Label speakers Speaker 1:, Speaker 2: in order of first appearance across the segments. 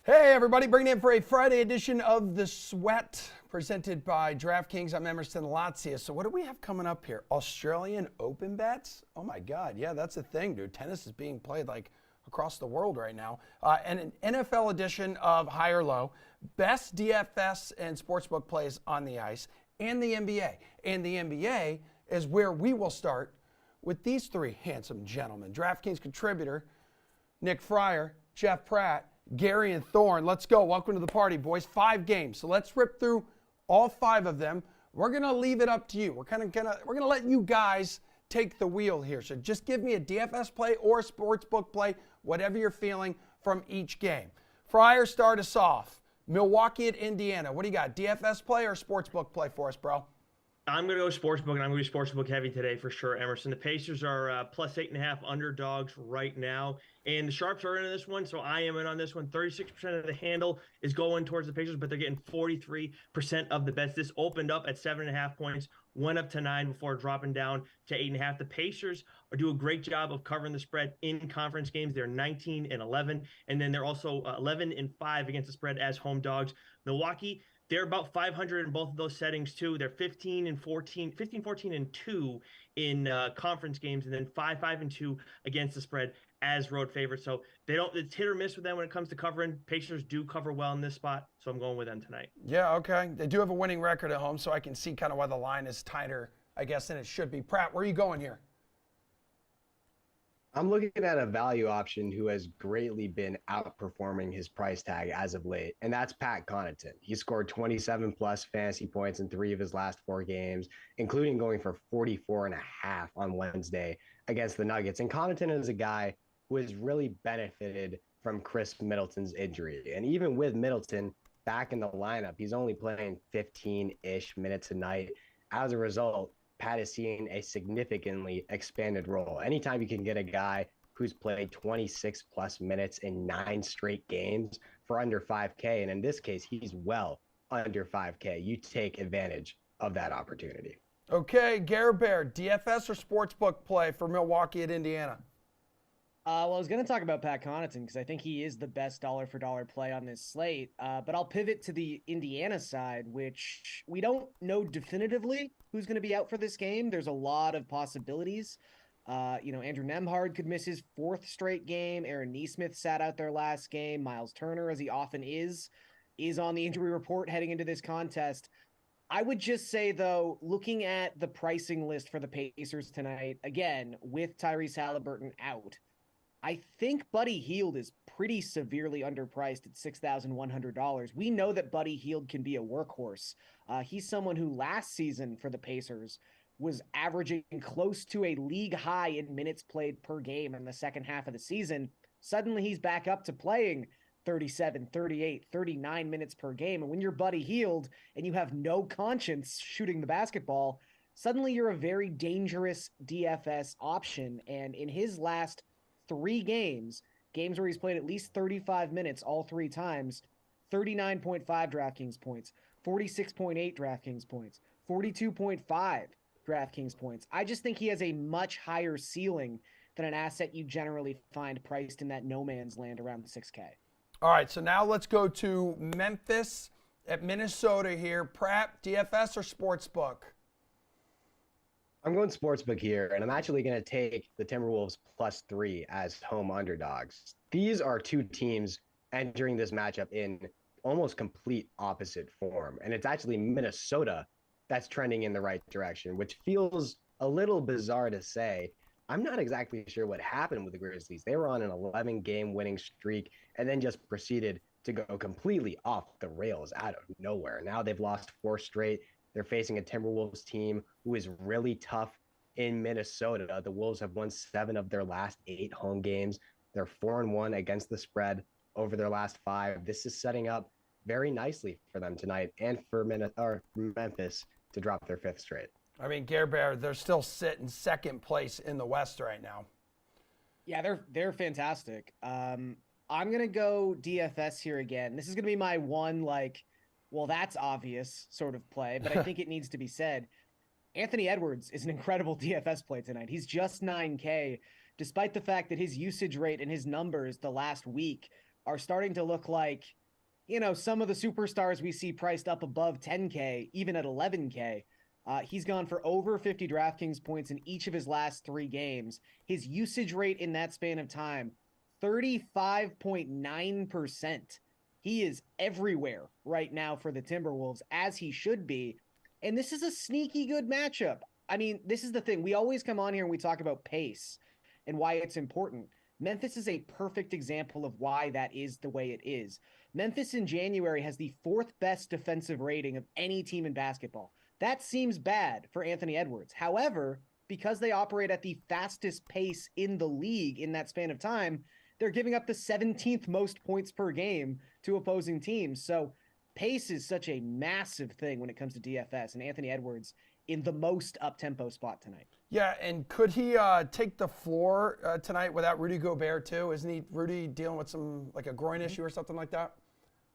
Speaker 1: Hey, everybody, bringing in for a Friday edition of The Sweat, presented by DraftKings. I'm Emerson Latzia. So, what do we have coming up here? Australian Open bets? Oh, my God. Yeah, that's a thing, dude. Tennis is being played like across the world right now. And an NFL edition of High or Low, best DFS and sportsbook plays on the ice, and the NBA. And the NBA is where we will start with these three handsome gentlemen. DraftKings contributor Nick Fryer, Jeff Pratt, Gary and Thorne. Let's go. Welcome to the party, boys. 5 games. So let's rip through all 5 of them. We're going to leave it up to you. We're going to let you guys take the wheel here. So just give me a DFS play or a sportsbook play, whatever you're feeling from each game. Fryer, start us off. Milwaukee at Indiana. What do you got? DFS play or sportsbook play for us, bro?
Speaker 2: I'm going to go sportsbook, and I'm going to be sportsbook heavy today for sure, Emerson. The Pacers are plus 8.5 underdogs right now, and the Sharps are in this one, so I am in on this one. 36% of the handle is going towards the Pacers, but they're getting 43% of the bets. This opened up at 7.5 points, went up to 9 before dropping down to 8.5. The Pacers do a great job of covering the spread in conference games. They're 19-11, and then they're also 11-5 against the spread as home dogs. Milwaukee, they're about 500 in both of those settings too. They're 15-14-2 in conference games, and then 5-5-2 against the spread as road favorites. So it's hit or miss with them when it comes to covering. Pacers do cover well in this spot, so I'm going with them tonight.
Speaker 1: Yeah, okay. They do have a winning record at home, so I can see kind of why the line is tighter, I guess, than it should be. Pratt, where are you going here?
Speaker 3: I'm looking at a value option who has greatly been outperforming his price tag as of late, and that's Pat Connaughton. He scored 27 plus fantasy points in 3 of his last 4 games, including going for 44.5 on Wednesday against the Nuggets. And Connaughton is a guy who has really benefited from Chris Middleton's injury. And even with Middleton back in the lineup, he's only playing 15-ish minutes a night. As a result, Pat is seeing a significantly expanded role. Anytime you can get a guy who's played 26 plus minutes in 9 straight games for under 5K, and in this case, he's well under 5K, you take advantage of that opportunity.
Speaker 1: Okay, Gare Bear, DFS or sportsbook play for Milwaukee at Indiana?
Speaker 4: Well, I was going to talk about Pat Connaughton because I think he is the best dollar for dollar play on this slate. But I'll pivot to the Indiana side, which we don't know definitively who's going to be out for this game. There's a lot of possibilities. Andrew Nembhard could miss his 4th straight game. Aaron Nesmith sat out their last game. Miles Turner, as he often is on the injury report heading into this contest. I would just say, though, looking at the pricing list for the Pacers tonight, again, with Tyrese Halliburton out, I think Buddy Hield is pretty severely underpriced at $6,100. We know that Buddy Hield can be a workhorse. He's someone who last season for the Pacers was averaging close to a league high in minutes played per game in the second half of the season. Suddenly he's back up to playing 37, 38, 39 minutes per game. And when you're Buddy Hield and you have no conscience shooting the basketball, suddenly you're a very dangerous DFS option. And in his last 3 games where he's played at least 35 minutes all 3 times, 39.5 DraftKings points, 46.8 DraftKings points, 42.5 DraftKings points. I just think he has a much higher ceiling than an asset you generally find priced in that no man's land around 6K.
Speaker 1: All right, so now let's go to Memphis at Minnesota here. Pratt, DFS or sportsbook?
Speaker 3: I'm going sportsbook here, and I'm actually going to take the Timberwolves +3 as home underdogs. These are 2 teams entering this matchup in almost complete opposite form, and it's actually Minnesota that's trending in the right direction, which feels a little bizarre to say. I'm not exactly sure what happened with the Grizzlies. They were on an 11-game winning streak and then just proceeded to go completely off the rails out of nowhere. Now they've lost 4 straight. They're facing a Timberwolves team who is really tough in Minnesota. The Wolves have won 7 of their last 8 home games. They're 4-1 against the spread over their last 5. This is setting up very nicely for them tonight and for Memphis to drop their 5th straight.
Speaker 1: I mean, Gare Bear, they're still sitting 2nd place in the West right now.
Speaker 4: Yeah, they're fantastic. I'm going to go DFS here again. This is going to be my one, well, that's obvious sort of play, but I think it needs to be said. Anthony Edwards is an incredible DFS play tonight. He's just 9K, despite the fact that his usage rate and his numbers the last week are starting to look like, you know, some of the superstars we see priced up above 10K, even at 11K. He's gone for over 50 DraftKings points in each of his last 3 games. His usage rate in that span of time, 35.9%. He is everywhere right now for the Timberwolves, as he should be. And this is a sneaky good matchup. I mean, this is the thing. We always come on here and we talk about pace and why it's important. Memphis is a perfect example of why that is the way it is. Memphis in January has the 4th best defensive rating of any team in basketball. That seems bad for Anthony Edwards. However, because they operate at the fastest pace in the league in that span of time, they're giving up the 17th most points per game to opposing teams. So pace is such a massive thing when it comes to DFS, and Anthony Edwards in the most up-tempo spot tonight.
Speaker 1: Yeah, and could he take the floor tonight without Rudy Gobert too? Isn't he Rudy dealing with like a groin issue or something like that?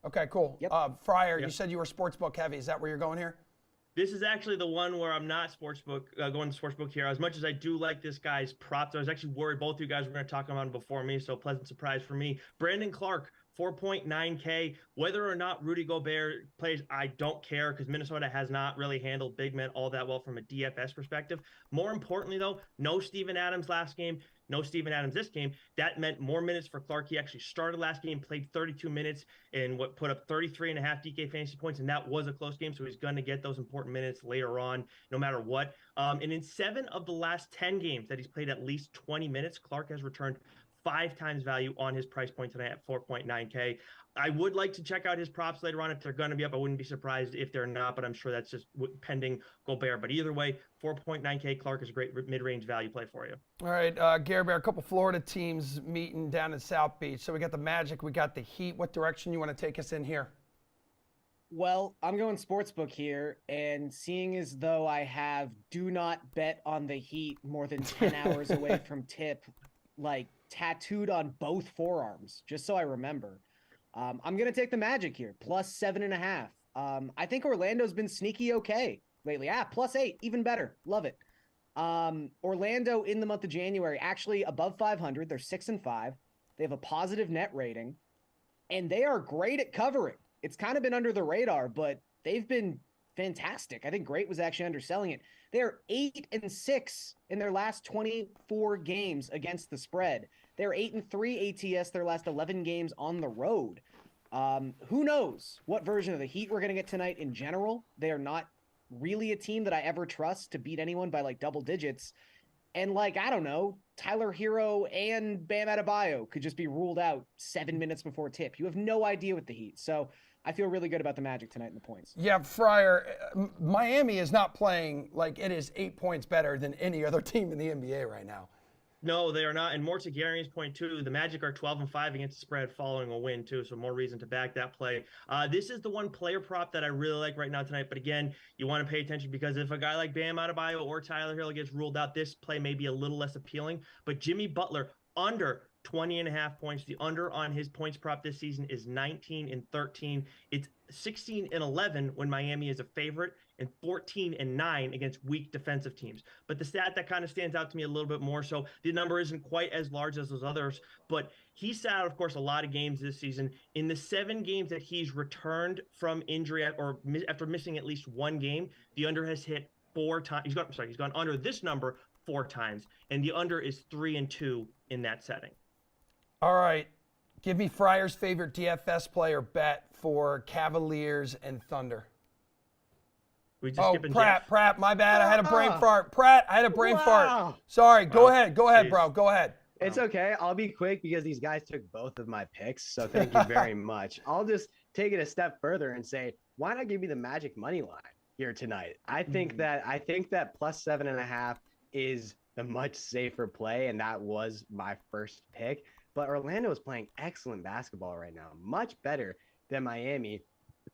Speaker 1: Okay, cool.
Speaker 4: Yep.
Speaker 1: Fryer, you said you were sportsbook heavy. Is that where you're going here?
Speaker 2: This is actually the one where I'm not sportsbook going to sportsbook here. As much as I do like this guy's props, I was actually worried both you guys were going to talk about him before me, so pleasant surprise for me. Brandon Clark, 4.9K. Whether or not Rudy Gobert plays, I don't care, because Minnesota has not really handled big men all that well from a DFS perspective. More importantly, though, no Steven Adams last game. No Steven Adams this game. That meant more minutes for Clark. He actually started last game, played 32 minutes, and put up 33.5 DK fantasy points, and that was a close game, so he's going to get those important minutes later on, no matter what. And in 7 of the last 10 games that he's played at least 20 minutes, Clark has returned 5 times value on his price point tonight at 4.9K. I would like to check out his props later on if they're going to be up. I wouldn't be surprised if they're not, but I'm sure that's just pending Gobert. But either way, 4.9K Clark is a great mid-range value play for you.
Speaker 1: All right, Gary Bear, a couple Florida teams meeting down in South Beach. So we got the Magic, we got the Heat. What direction you want to take us in here?
Speaker 4: Well, I'm going sportsbook here, and seeing as though I have do not bet on the Heat more than 10 hours away from tip, like tattooed on both forearms, just so I remember. I'm going to take the Magic here, plus 7.5. I think Orlando's been sneaky okay lately. Plus 8, even better. Love it. Orlando in the month of January, actually above 500. They're 6-5. They have a positive net rating, and they are great at covering. It's kind of been under the radar, but they've been fantastic. I think great was actually underselling it. They're 8-6 in their last 24 games against the spread. They're 8-3 ATS their last 11 games on the road. Who knows what version of the Heat we're going to get tonight in general. They are not really a team that I ever trust to beat anyone by like double digits. And like, I don't know, Tyler Hero and Bam Adebayo could just be ruled out 7 minutes before tip. You have no idea with the Heat. So I feel really good about the Magic tonight in the points.
Speaker 1: Yeah, Fryer, Miami is not playing like it is 8 points better than any other team in the NBA right now.
Speaker 2: No, they are not. And more to Gary's point, too, the Magic are 12-5 against the spread following a win, too. So more reason to back that play. This is the one player prop that I really like right now tonight. But again, you want to pay attention because if a guy like Bam Adebayo or Tyler Hero gets ruled out, this play may be a little less appealing. But Jimmy Butler under 20.5 points. The under on his points prop this season is 19-13. It's 16-11 when Miami is a favorite and 14-9 against weak defensive teams. But the stat that kind of stands out to me a little bit more, so the number isn't quite as large as those others, but he sat out, of course, a lot of games this season. In the 7 games that he's returned from injury or after missing at least 1 game, the under has hit 4 times. He's gone under this number 4 times, and the under is 3-2 in that setting.
Speaker 1: All right. Give me Fryer's favorite DFS player bet for Cavaliers and Thunder. Pratt, my bad. I had a brain fart. Pratt, I had a brain fart. Sorry. Go ahead, bro. Go ahead.
Speaker 3: It's okay. I'll be quick because these guys took both of my picks. So thank you very much. I'll just take it a step further and say, why not give me the Magic money line here tonight? I think that plus 7.5 is the much safer play, and that was my first pick. But Orlando is playing excellent basketball right now, much better than Miami,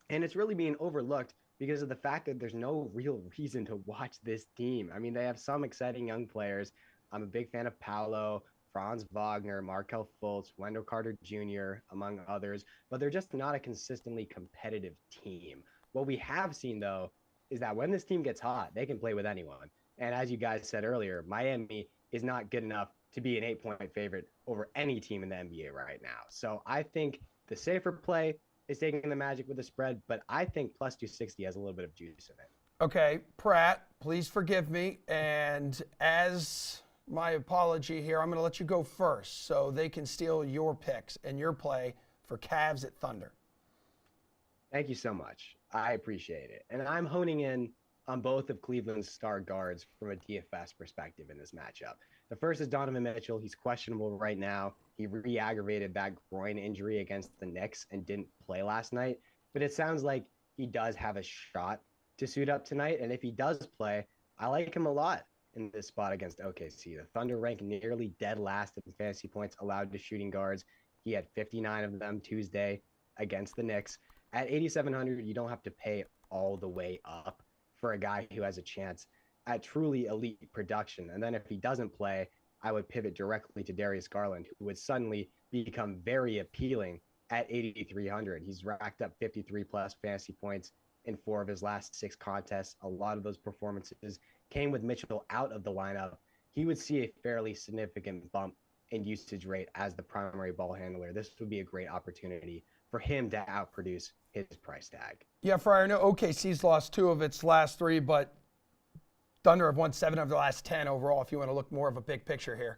Speaker 3: and it's really being overlooked because of the fact that there's no real reason to watch this team. I mean, they have some exciting young players. I'm a big fan of Paolo, Franz Wagner, Markelle Fultz, Wendell Carter Jr., among others, but they're just not a consistently competitive team. What we have seen, though, is that when this team gets hot, they can play with anyone. And as you guys said earlier, Miami is not good enough to be an 8-point favorite over any team in the NBA right now. So I think the safer play is taking the Magic with the spread, but I think plus 260 has a little bit of juice in it.
Speaker 1: Okay, Pratt, please forgive me. And as my apology here, I'm going to let you go first so they can steal your picks and your play for Cavs at Thunder.
Speaker 3: Thank you so much. I appreciate it. And I'm honing in on both of Cleveland's star guards from a DFS perspective in this matchup. The first is Donovan Mitchell. He's questionable right now. He re-aggravated that groin injury against the Knicks and didn't play last night. But it sounds like he does have a shot to suit up tonight. And if he does play, I like him a lot in this spot against OKC. The Thunder rank nearly dead last in fantasy points allowed to shooting guards. He had 59 of them Tuesday against the Knicks. At 8,700, you don't have to pay all the way up for a guy who has a chance at truly elite production. And then if he doesn't play, I would pivot directly to Darius Garland, who would suddenly become very appealing at 8,300. He's racked up 53 plus fantasy points in 4 of his last 6 contests. A lot of those performances came with Mitchell out of the lineup. He would see a fairly significant bump in usage rate as the primary ball handler. This would be a great opportunity for him to outproduce his price tag.
Speaker 1: Yeah, Fryer, I know OKC's lost 2 of its last 3, but Thunder have won 7 of the last 10 overall, if you want to look more of a big picture here.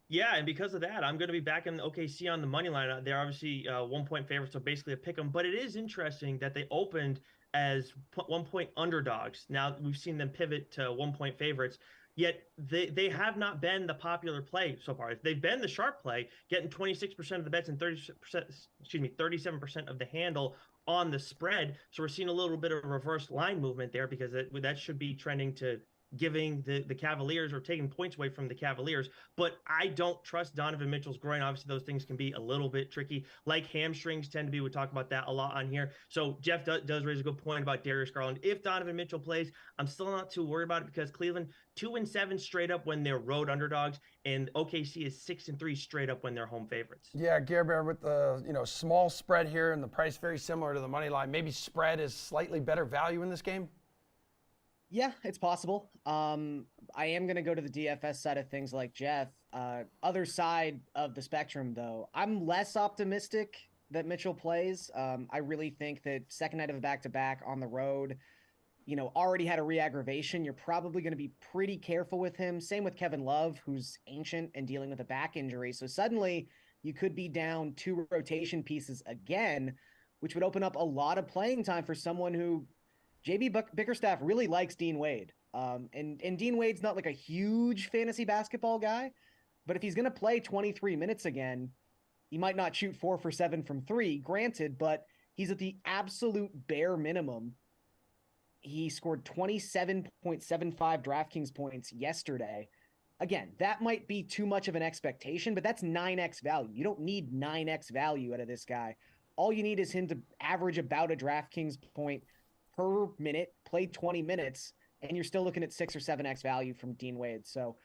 Speaker 2: Yeah, and because of that, I'm going to be back in OKC on the money line. They're obviously 1-point favorites, so basically a pick 'em. But it is interesting that they opened as 1-point underdogs. Now we've seen them pivot to 1-point favorites. Yet they have not been the popular play so far. They've been the sharp play, getting 26% of the bets and 37% of the handle on the spread. So we're seeing a little bit of reverse line movement there because that should be trending to giving the Cavaliers or taking points away from the Cavaliers. But I don't trust Donovan Mitchell's groin. Obviously, those things can be a little bit tricky. Like hamstrings tend to be. We talk about that a lot on here. So Jeff does raise a good point about Darius Garland. If Donovan Mitchell plays, I'm still not too worried about it because Cleveland 2-7 straight up when they're road underdogs, and OKC is 6-3 straight up when they're home favorites.
Speaker 1: Yeah, Gare Bear with the small spread here and the price very similar to the money line. Maybe spread is slightly better value in this game.
Speaker 4: Yeah, it's possible. I am going to go to the DFS side of things like Jeff. Other side of the spectrum, though, I'm less optimistic that Mitchell plays. I really think that second night of a back-to-back on the road, already had a re-aggravation. You're probably going to be pretty careful with him. Same with Kevin Love, who's ancient and dealing with a back injury. So suddenly you could be down 2 rotation pieces again, which would open up a lot of playing time for someone who JB Bickerstaff really likes Dean Wade. And Dean Wade's not like a huge fantasy basketball guy, but if he's going to play 23 minutes again, he might not shoot 4 for 7 from 3, granted, but he's at the absolute bare minimum. He scored 27.75 DraftKings points yesterday. Again, that might be too much of an expectation, but that's 9x value. You don't need 9x value out of this guy. All you need is him to average about a DraftKings point per minute, play 20 minutes, and you're still looking at 6 or 7x value from Dean Wade. So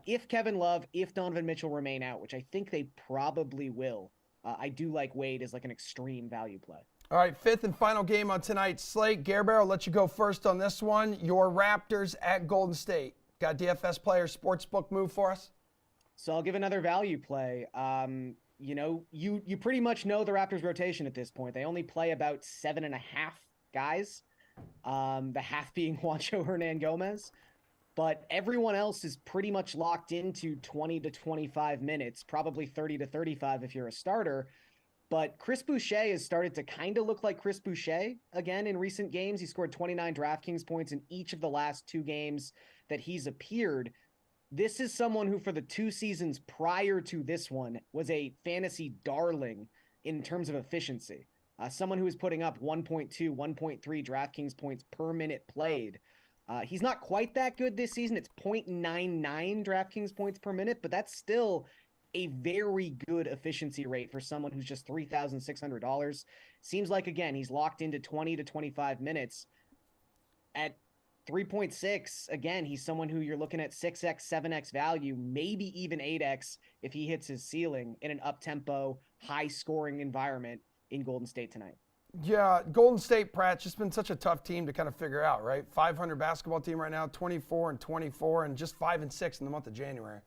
Speaker 4: if Kevin Love, if Donovan Mitchell remain out, which I think they probably will, I do like Wade as like an extreme value play.
Speaker 1: All right, 5th and final game on tonight's slate. Gare Bear, I'll let you go first on this one. Your Raptors at Golden State. Got DFS player sportsbook move for us?
Speaker 4: So I'll give another value play. You pretty much know the Raptors rotation at this point. They only play about 7.5 guys. The half being Juancho Hernan-Gomez, but everyone else is pretty much locked into 20 to 25 minutes, probably 30 to 35 if you're a starter. But Chris Boucher has started to kind of look like Chris Boucher again in recent games. He scored 29 DraftKings points in each of the last 2 games that he's appeared. This is someone who, for the 2 seasons prior to this one, was a fantasy darling in terms of efficiency. Someone who is putting up 1.2, 1.3 DraftKings points per minute played. He's not quite that good this season. It's 0.99 DraftKings points per minute, but that's still a very good efficiency rate for someone who's just $3,600. Seems like, again, he's locked into 20 to 25 minutes. At 3.6, again, he's someone who you're looking at 6x, 7x value, maybe even 8x if he hits his ceiling in an up-tempo, high-scoring environment in Golden State tonight.
Speaker 1: Yeah, Golden State, Pratt's just been such a tough team to kind of figure out, right? 500 basketball team right now, 24-24, and just 5-6 in the month of January.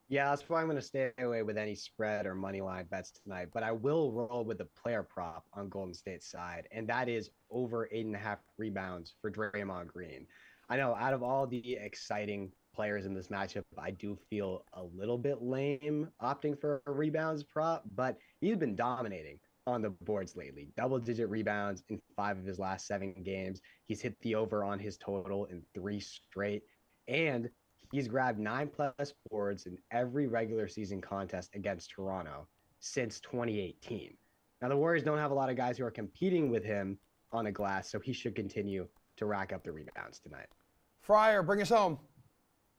Speaker 3: Yeah, that's why I'm going to stay away with any spread or money line bets tonight. But I will roll with the player prop on Golden State's side, and that is over 8.5 rebounds for Draymond Green. I know out of all the exciting players in this matchup, I do feel a little bit lame opting for a rebounds prop, but he's been dominating on the boards lately. Double-digit rebounds in 5 of his last 7 games. He's hit the over on his total in 3 straight. And he's grabbed 9+ boards in every regular season contest against Toronto since 2018. Now, the Warriors don't have a lot of guys who are competing with him on the glass, so he should continue to rack up the rebounds tonight.
Speaker 1: Fryer, bring us home.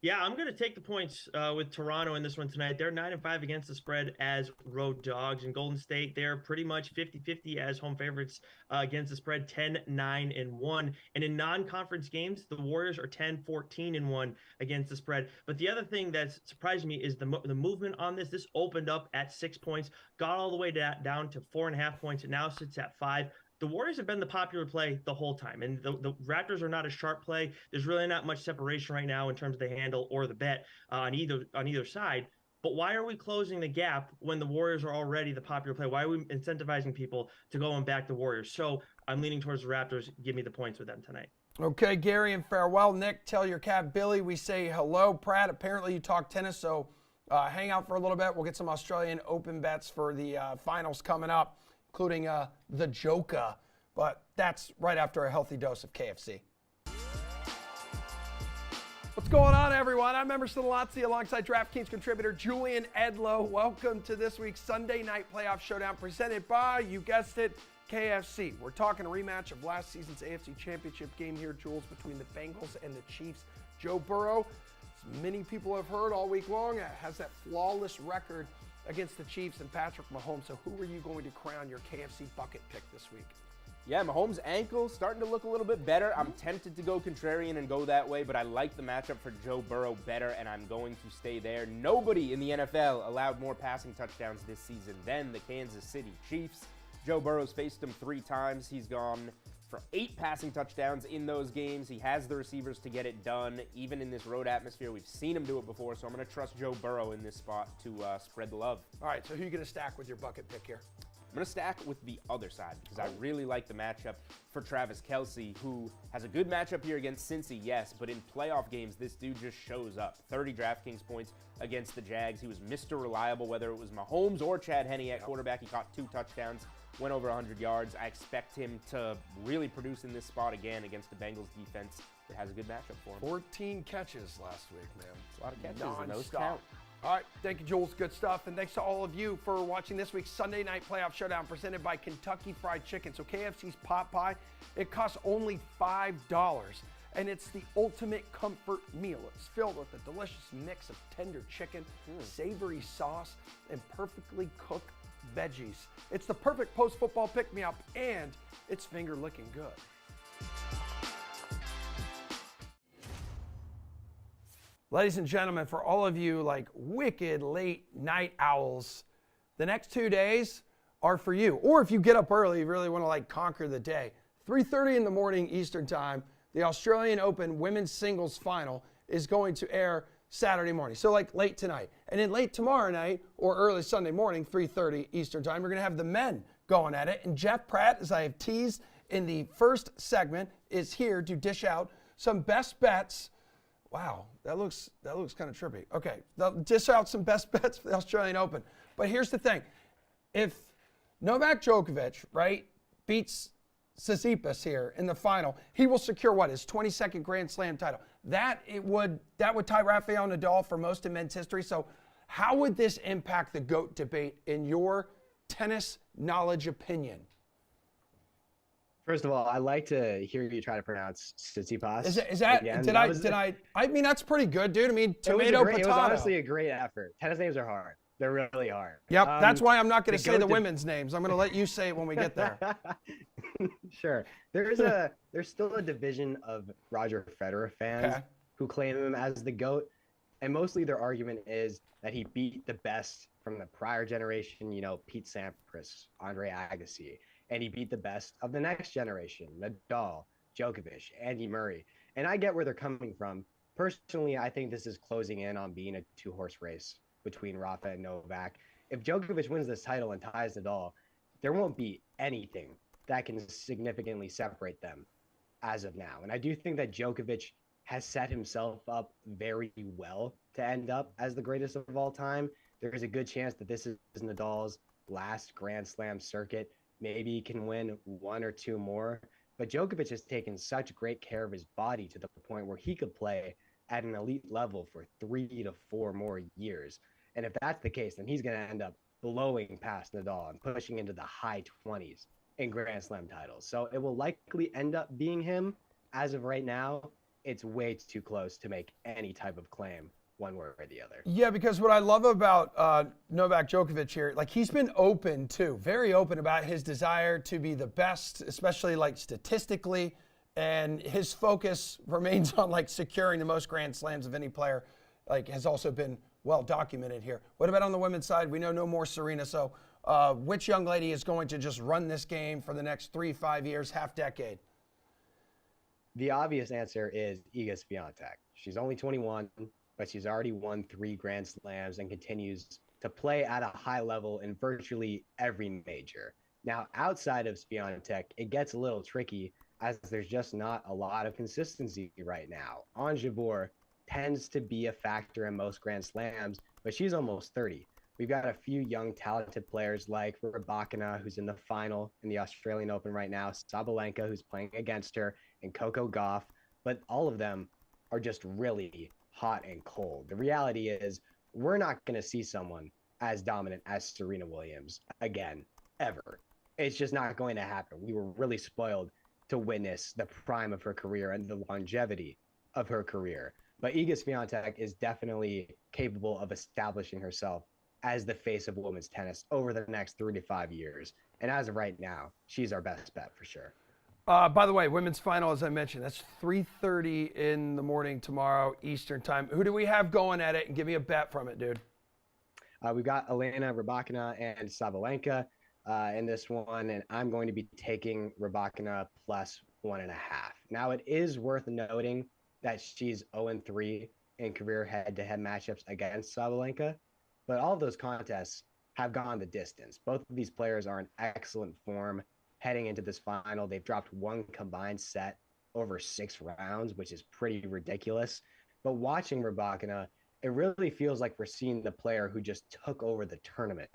Speaker 2: Yeah, I'm going to take the points with Toronto in this one tonight. They're 9-5 against the spread as road dogs. In Golden State, they're pretty much 50-50 as home favorites against the spread, 10-9-1. And in non-conference games, the Warriors are 10-14-1 against the spread. But the other thing that's surprised me is the movement on this. This opened up at 6 points, got all the way down to 4.5 points. It now sits at 5. The Warriors have been the popular play the whole time, and the Raptors are not a sharp play. There's really not much separation right now in terms of the handle or the bet on either side. But why are we closing the gap when the Warriors are already the popular play? Why are we incentivizing people to go and back the Warriors? So I'm leaning towards the Raptors. Give me the points with them tonight.
Speaker 1: Okay, Gary, and farewell. Nick, tell your cat Billy we say hello. Pratt, apparently you talk tennis, so hang out for a little bit. We'll get some Australian Open bets for the finals coming up, including the Joker. But that's right after a healthy dose of KFC. What's going on, everyone? I'm Emerson Lotzi alongside DraftKings contributor Julian Edlow. Welcome to this week's Sunday Night Playoff Showdown presented by, you guessed it, KFC. We're talking a rematch of last season's AFC Championship game here, Jules, between the Bengals and the Chiefs. Joe Burrow, as many people have heard all week long, has that flawless record against the Chiefs and Patrick Mahomes. So who are you going to crown your KFC bucket pick this week?
Speaker 5: Yeah, Mahomes' ankle starting to look a little bit better. I'm tempted to go contrarian and go that way, but I like the matchup for Joe Burrow better, and I'm going to stay there. Nobody in the NFL allowed more passing touchdowns this season than the Kansas City Chiefs. Joe Burrow's faced them 3 times. He's gone for 8 passing touchdowns in those games. He has the receivers to get it done. Even in this road atmosphere, we've seen him do it before, so I'm going to trust Joe Burrow in this spot to spread the love.
Speaker 1: All right, so who are you going to stack with your bucket pick here?
Speaker 5: I'm going to stack with the other side because I really like the matchup for Travis Kelce, who has a good matchup here against Cincy, yes, but in playoff games, this dude just shows up. 30 DraftKings points against the Jags. He was Mr. Reliable, whether it was Mahomes or Chad Henne at quarterback. He caught 2 touchdowns, went over 100 yards. I expect him to really produce in this spot again against the Bengals defense that has a good matchup for him.
Speaker 1: 14 catches last week, man.
Speaker 5: It's a lot of catches, and those
Speaker 1: Non-stop.
Speaker 5: count.
Speaker 1: All right, thank you, Jules. Good stuff. And thanks to all of you for watching this week's Sunday Night Playoff Showdown presented by Kentucky Fried Chicken. So KFC's pot pie, it costs only $5. And it's the ultimate comfort meal. It's filled with a delicious mix of tender chicken, savory sauce, and perfectly cooked veggies. It's the perfect post-football pick-me-up, and it's finger-licking good. Ladies and gentlemen, for all of you like wicked late night owls, the next 2 days are for you. Or if you get up early, you really want to like conquer the day. 3:30 in the morning Eastern time, the Australian Open Women's Singles Final is going to air Saturday morning. So like late tonight. And then late tomorrow night or early Sunday morning, 3:30 Eastern time, we're going to have the men going at it. And Jeff Pratt, as I have teased in the first segment, is here to dish out some best bets. Wow, that looks kind of trippy. Okay, they'll dish out some best bets for the Australian Open. But here's the thing. If Novak Djokovic, right, beats Tsitsipas here in the final, he will secure what, his 22nd Grand Slam title. That would tie Rafael Nadal for most in men's history. So how would this impact the GOAT debate in your tennis knowledge opinion?
Speaker 3: First of all, I like to hear you try to pronounce Tsitsipas.
Speaker 1: Is that
Speaker 3: again.
Speaker 1: did I mean, that's pretty good, dude. I mean,
Speaker 3: It was
Speaker 1: potato.
Speaker 3: honestly a great effort. Tennis names are hard. They're really hard.
Speaker 1: Yep, that's why I'm not going
Speaker 3: the
Speaker 1: to say
Speaker 3: GOAT
Speaker 1: the
Speaker 3: deb-
Speaker 1: women's names. I'm going to let you say it when we get there.
Speaker 3: Sure. There's still a division of Roger Federer fans
Speaker 1: Okay.
Speaker 3: who claim him as the GOAT. And mostly their argument is that he beat the best from the prior generation, Pete Sampras, Andre Agassi. And he beat the best of the next generation, Nadal, Djokovic, Andy Murray. And I get where they're coming from. Personally, I think this is closing in on being a 2-horse race between Rafa and Novak. If Djokovic wins this title and ties Nadal, there won't be anything that can significantly separate them as of now. And I do think that Djokovic has set himself up very well to end up as the greatest of all time. There is a good chance that this is Nadal's last Grand Slam circuit. Maybe he can win one or two more. But Djokovic has taken such great care of his body to the point where he could play at an elite level for 3 to 4 more years. And if that's the case, then he's going to end up blowing past Nadal and pushing into the high 20s in Grand Slam titles. So it will likely end up being him. As of right now, it's way too close to make any type of claim one way or the other.
Speaker 1: Yeah, because what I love about Novak Djokovic here, like he's been open too, very open about his desire to be the best, especially like statistically, and his focus remains on like securing the most Grand Slams of any player, like has also been well documented here. What about on the women's side? We know no more Serena, so which young lady is going to just run this game for the next 3-5 years, half decade?
Speaker 3: The obvious answer is Iga Swiatek. She's only 21, but she's already won 3 Grand Slams and continues to play at a high level in virtually every major. Now, outside of Swiatek, it gets a little tricky as there's just not a lot of consistency right now. Ons Jabeur tends to be a factor in most Grand Slams, but she's almost 30. We've got a few young, talented players like Rybakina, who's in the final in the Australian Open right now, Sabalenka, who's playing against her, and Coco Gauff, but all of them are just really hot and cold. The reality is we're not going to see someone as dominant as Serena Williams again, ever. It's just not going to happen. We were really spoiled to witness the prime of her career and the longevity of her career. But Iga Swiatek is definitely capable of establishing herself as the face of women's tennis over the next 3 to 5 years. And as of right now, she's our best bet for sure.
Speaker 1: By the way, women's final, as I mentioned, that's 3:30 in the morning tomorrow Eastern time. Who do we have going at it? And give me a bet from it, dude.
Speaker 3: We've got Elena Rybakina and Sabalenka in this one, and I'm going to be taking Rybakina plus 1.5. Now, it is worth noting that she's 0-3 in career head-to-head matchups against Sabalenka, but all of those contests have gone the distance. Both of these players are in excellent form heading into this final. They've dropped one combined set over 6 rounds, which is pretty ridiculous. But watching Rybakina, it really feels like we're seeing the player who just took over the tournament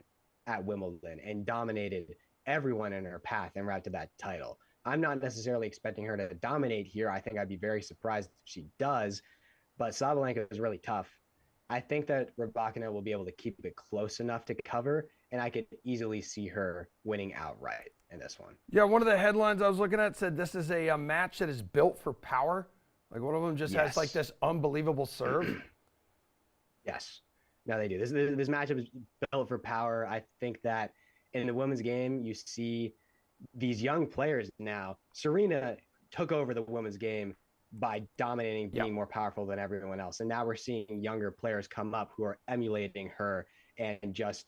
Speaker 3: at Wimbledon and dominated everyone in her path en route to that title. I'm not necessarily expecting her to dominate here. I think I'd be very surprised if she does, but Sabalenka is really tough. I think that Rybakina will be able to keep it close enough to cover, and I could easily see her winning outright in this one.
Speaker 1: Yeah, one of the headlines I was looking at said this is a match that is built for power. Like one of them just has like this unbelievable serve.
Speaker 3: Yes. No, they do. This matchup is built for power. I think that in the women's game, you see these young players now. Serena took over the women's game by dominating, being more powerful than everyone else. And now we're seeing younger players come up who are emulating her and just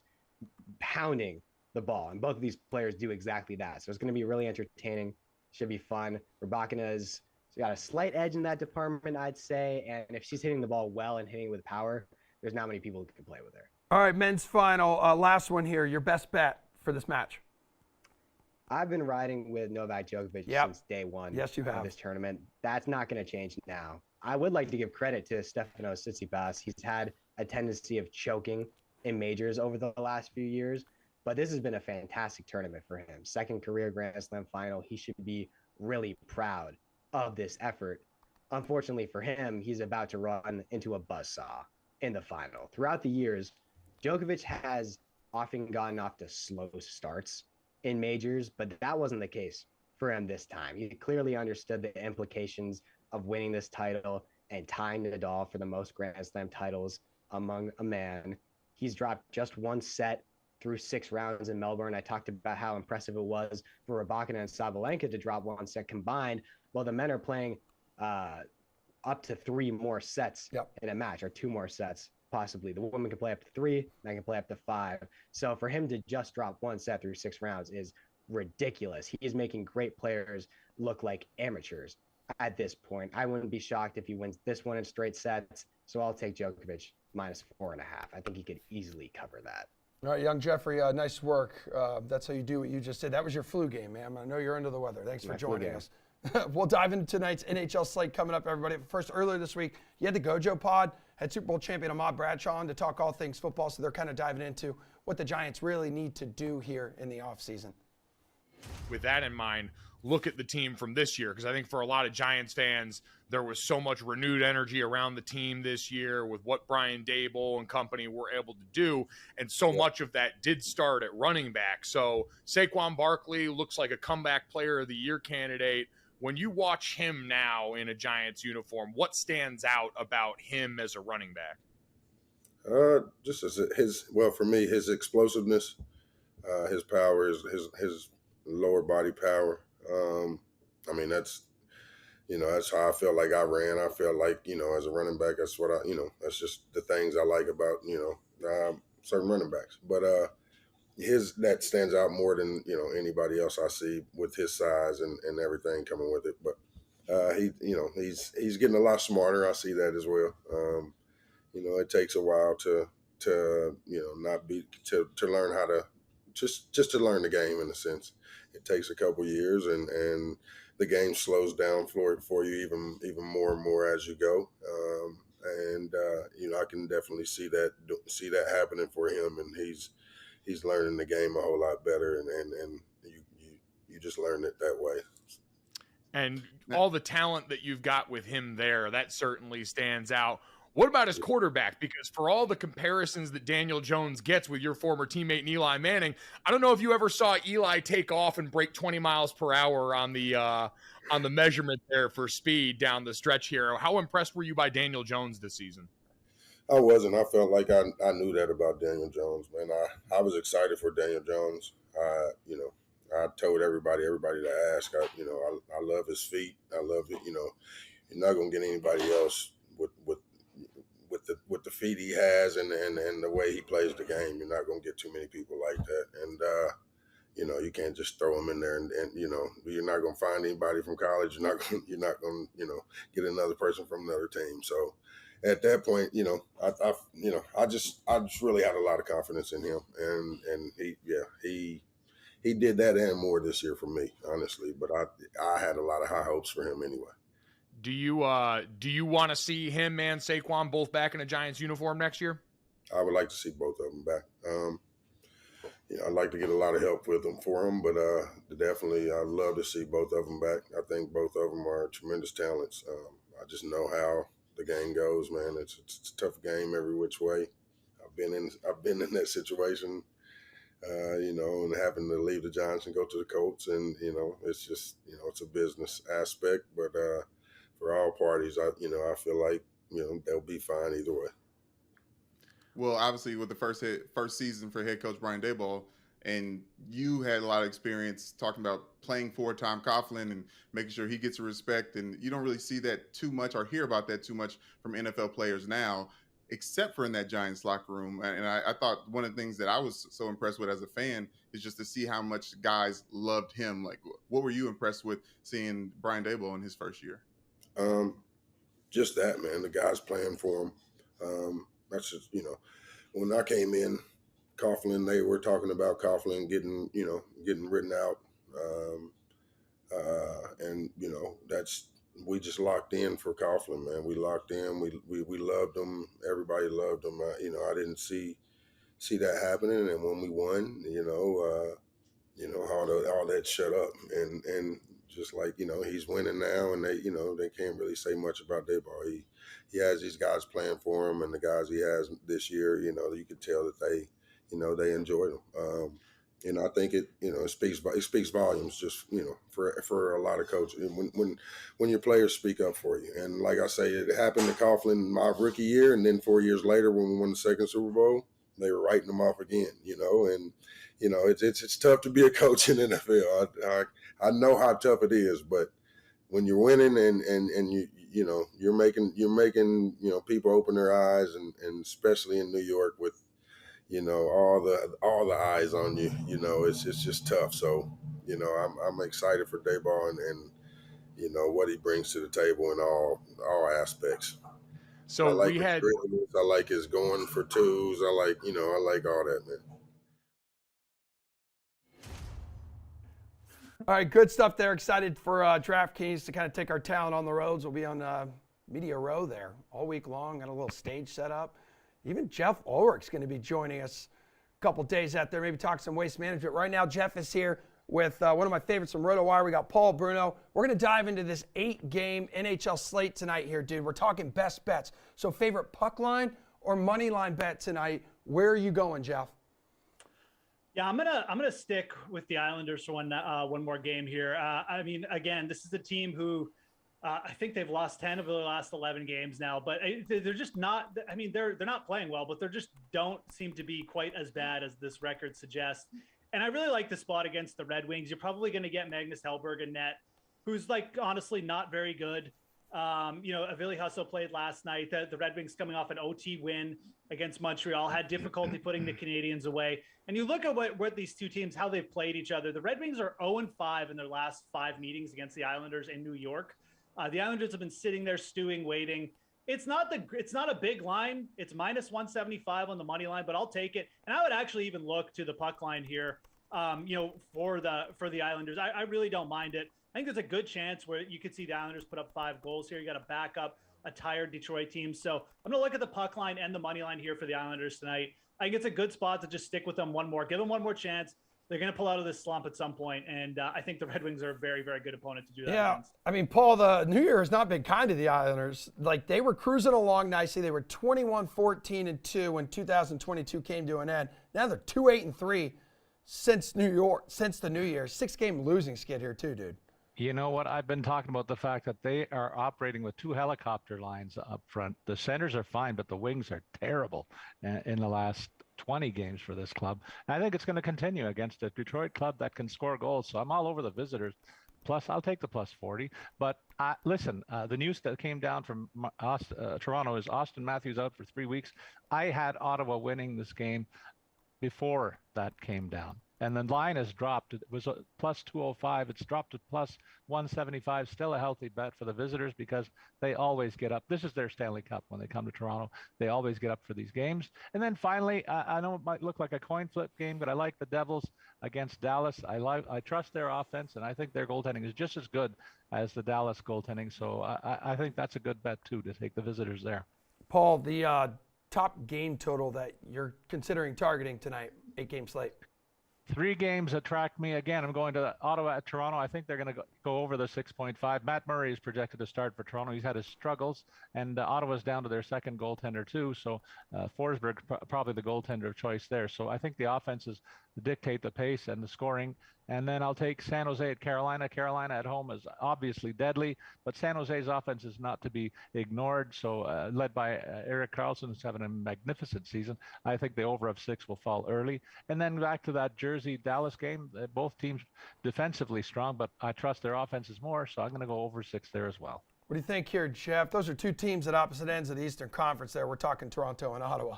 Speaker 3: pounding the ball. And both of these players do exactly that. So it's going to be really entertaining. Should be fun. Rybakina's got a slight edge in that department, I'd say. And if she's hitting the ball well and hitting with power, there's not many people who can play with her.
Speaker 1: All right, men's final. Last one here. Your best bet for this match.
Speaker 3: I've been riding with Novak Djokovic since day one of this tournament. That's not going to change now. I would like to give credit to Stefanos Tsitsipas. He's had a tendency of choking in majors over the last few years, but this has been a fantastic tournament for him. Second career Grand Slam final. He should be really proud of this effort. Unfortunately for him, he's about to run into a buzzsaw in the final. Throughout the years, Djokovic has often gotten off to slow starts in majors, but that wasn't the case for him this time. He clearly understood the implications of winning this title and tying Nadal for the most Grand Slam titles among a man. He's dropped just one set through 6 rounds in Melbourne. I talked about how impressive it was for Rybakina and Sabalenka to drop one set combined, while the men are playing up to 3 more sets in a match, or 2 more sets. Possibly. The woman can play up to 3, and I can play up to 5. So for him to just drop one set through 6 rounds is ridiculous. He is making great players look like amateurs at this point. I wouldn't be shocked if he wins this one in straight sets. So I'll take Djokovic -4.5. I think he could easily cover that.
Speaker 1: All right, young Jeffrey, nice work. That's how you do what you just did. That was your flu game, man. I know you're under the weather. Thanks for
Speaker 3: My flu
Speaker 1: joining
Speaker 3: game.
Speaker 1: us. We'll dive into tonight's NHL slate coming up, everybody. First, earlier this week, you had the Gojo Pod, had Super Bowl champion Ahmad Bradshaw on to talk all things football, so they're kind of diving into what the Giants really need to do here in the offseason.
Speaker 6: With that in mind, look at the team from this year, because I think for a lot of Giants fans, there was so much renewed energy around the team this year with what Brian Daboll and company were able to do, and so much of that did start at running back. So Saquon Barkley looks like a comeback player of the year candidate. When you watch him now in a Giants uniform, what stands out about him as a running back?
Speaker 7: Just as for me, his explosiveness, his power, his lower body power. I mean, that's how I felt like I ran. I felt like, as a running back, that's what that's just the things I like about, certain running backs. But that stands out more than, anybody else I see with his size and everything coming with it. But he's getting a lot smarter. I see that as well. It takes a while to learn how to just to learn the game in a sense. It takes a couple years and the game slows down for you even more and more as you go. I can definitely see that happening for him, and he's learning the game a whole lot better, and you just learn it that way.
Speaker 6: And all the talent that you've got with him there, that certainly stands out. What about his quarterback? Because for all the comparisons that Daniel Jones gets with your former teammate Eli Manning, I don't know if you ever saw Eli take off and break 20 miles per hour on the measurement there for speed down the stretch here. How impressed were you by Daniel Jones this season?
Speaker 7: I wasn't. I felt like I knew that about Daniel Jones, man. I was excited for Daniel Jones. I told everybody to ask. I love his feet. I love it. You're not gonna get anybody else with the feet he has and the way he plays the game. You're not gonna get too many people like that. And you can't just throw him in there and you're not gonna find anybody from college. You're not gonna get another person from another team. So at that point, I just really had a lot of confidence in him, and he did that and more this year for me, honestly. But I had a lot of high hopes for him anyway.
Speaker 6: Do you want to see him and Saquon both back in a Giants uniform next year?
Speaker 7: I would like to see both of them back. I'd like to get a lot of help for them, but definitely I'd love to see both of them back. I think both of them are tremendous talents. I just know how the game goes, man. It's a tough game every which way. I've been in that situation, and having to leave the Giants and go to the Colts, and it's just it's a business aspect, but for all parties, I feel like they'll be fine either way.
Speaker 8: Well, obviously, with the first season for head coach Brian Daboll, and you had a lot of experience talking about playing for Tom Coughlin and making sure he gets respect, and you don't really see that too much or hear about that too much from NFL players now, except for in that Giants locker room. And I thought one of the things that I was so impressed with as a fan is just to see how much guys loved him. Like, what were you impressed with seeing Brian Daboll in his first year?
Speaker 7: Just that, man. The guys playing for him. That's just, when I came in, Coughlin, they were talking about Coughlin getting written out. And we just locked in for Coughlin, man. We locked in. We loved him. Everybody loved him. I didn't see that happening. And when we won, all that shut up. And just like, he's winning now, and they can't really say much about Daboll. He has these guys playing for him, and the guys he has this year, you can tell that they enjoyed him. I think it speaks volumes just, for a lot of coaches when your players speak up for you. And like I say, it happened to Coughlin my rookie year, and then 4 years later when we won the second Super Bowl, they were writing him off again, and it's tough to be a coach in the NFL. I know how tough it is, but when you're winning and you're making people open their eyes, and especially in New York with all the eyes on you, it's just tough. So I'm excited for Daboll and what he brings to the table in all aspects.
Speaker 6: So
Speaker 7: I like
Speaker 6: we
Speaker 7: his
Speaker 6: had
Speaker 7: dribbles. I like his going for twos. I like all that, man.
Speaker 1: All right, good stuff there. Excited for DraftKings to kind of take our talent on the roads. We'll be on Media Row there all week long. Got a little stage set up. Even Jeff Ulrich's going to be joining us a couple days out there, maybe talk some waste management. Right now, Jeff is here with one of my favorites from RotoWire. We got Paul Bruno. We're going to dive into this 8-game NHL slate tonight here, dude. We're talking best bets. So favorite puck line or money line bet tonight. Where are you going, Jeff?
Speaker 9: Yeah, I'm gonna stick with the Islanders for one more game here. I mean, again, this is a team who I think they've lost 10 of the last 11 games now, but they're just not. I mean, they're not playing well, but they just don't seem to be quite as bad as this record suggests. And I really like the spot against the Red Wings. You're probably going to get Magnus Hellberg in net, who's honestly not very good. Avili Husso played last night. The Red Wings coming off an OT win against Montreal, had difficulty putting the Canadiens away. And you look at what these two teams, how they've played each other. The Red Wings are 0-5 in their last 5 meetings against the Islanders in New York. The Islanders have been sitting there stewing, waiting. It's not a big line. It's minus 175 on the money line, but I'll take it. And I would actually even look to the puck line here, for the Islanders. I really don't mind it. I think there's a good chance where you could see the Islanders put up 5 goals here. You got to back up a tired Detroit team. So I'm going to look at the puck line and the money line here for the Islanders tonight. I think it's a good spot to just stick with them give them one more chance. They're going to pull out of this slump at some point, and I think the Red Wings are a very, very good opponent to do that against.
Speaker 1: I mean, Paul, the New Year has not been kind to the Islanders. Like, they were cruising along nicely. They were 21-14-2 when 2022 came to an end. Now they're 2-8-3 since the New Year. 6-game losing skid here too, dude.
Speaker 10: You know what? I've been talking about the fact that they are operating with 2 helicopter lines up front. The centers are fine, but the wings are terrible in the last 20 games for this club. And I think it's going to continue against a Detroit club that can score goals. So I'm all over the visitors. Plus, I'll take the plus 40. But listen, the news that came down from Toronto is Austin Matthews out for 3 weeks. I had Ottawa winning this game before that came down. And the line has dropped. It was plus 205. It's dropped to plus 175. Still a healthy bet for the visitors because they always get up. This is their Stanley Cup when they come to Toronto. They always get up for these games. And then finally, I know it might look like a coin flip game, but I like the Devils against Dallas. I trust their offense, and I think their goaltending is just as good as the Dallas goaltending. So I think that's a good bet, too, to take the visitors there.
Speaker 1: Paul, the top game total that you're considering targeting tonight, 8-game slate.
Speaker 10: 3 games attract me. Again, I'm going to Ottawa at Toronto. I think they're going to go over the 6.5. Matt Murray is projected to start for Toronto. He's had his struggles, and Ottawa's down to their second goaltender too. So Forsberg probably the goaltender of choice there. So I think the offenses dictate the pace and the scoring. And then I'll take San Jose at Carolina. Carolina at home is obviously deadly, but San Jose's offense is not to be ignored. So led by Erik Karlsson, who's having a magnificent season. I think the over of 6 will fall early. And then back to that Jersey-Dallas game. Both teams defensively strong, but I trust their offenses more, so I'm going to go over 6 there as well.
Speaker 1: What do you think here, Jeff? Those are 2 teams at opposite ends of the Eastern Conference there. We're talking Toronto and Ottawa.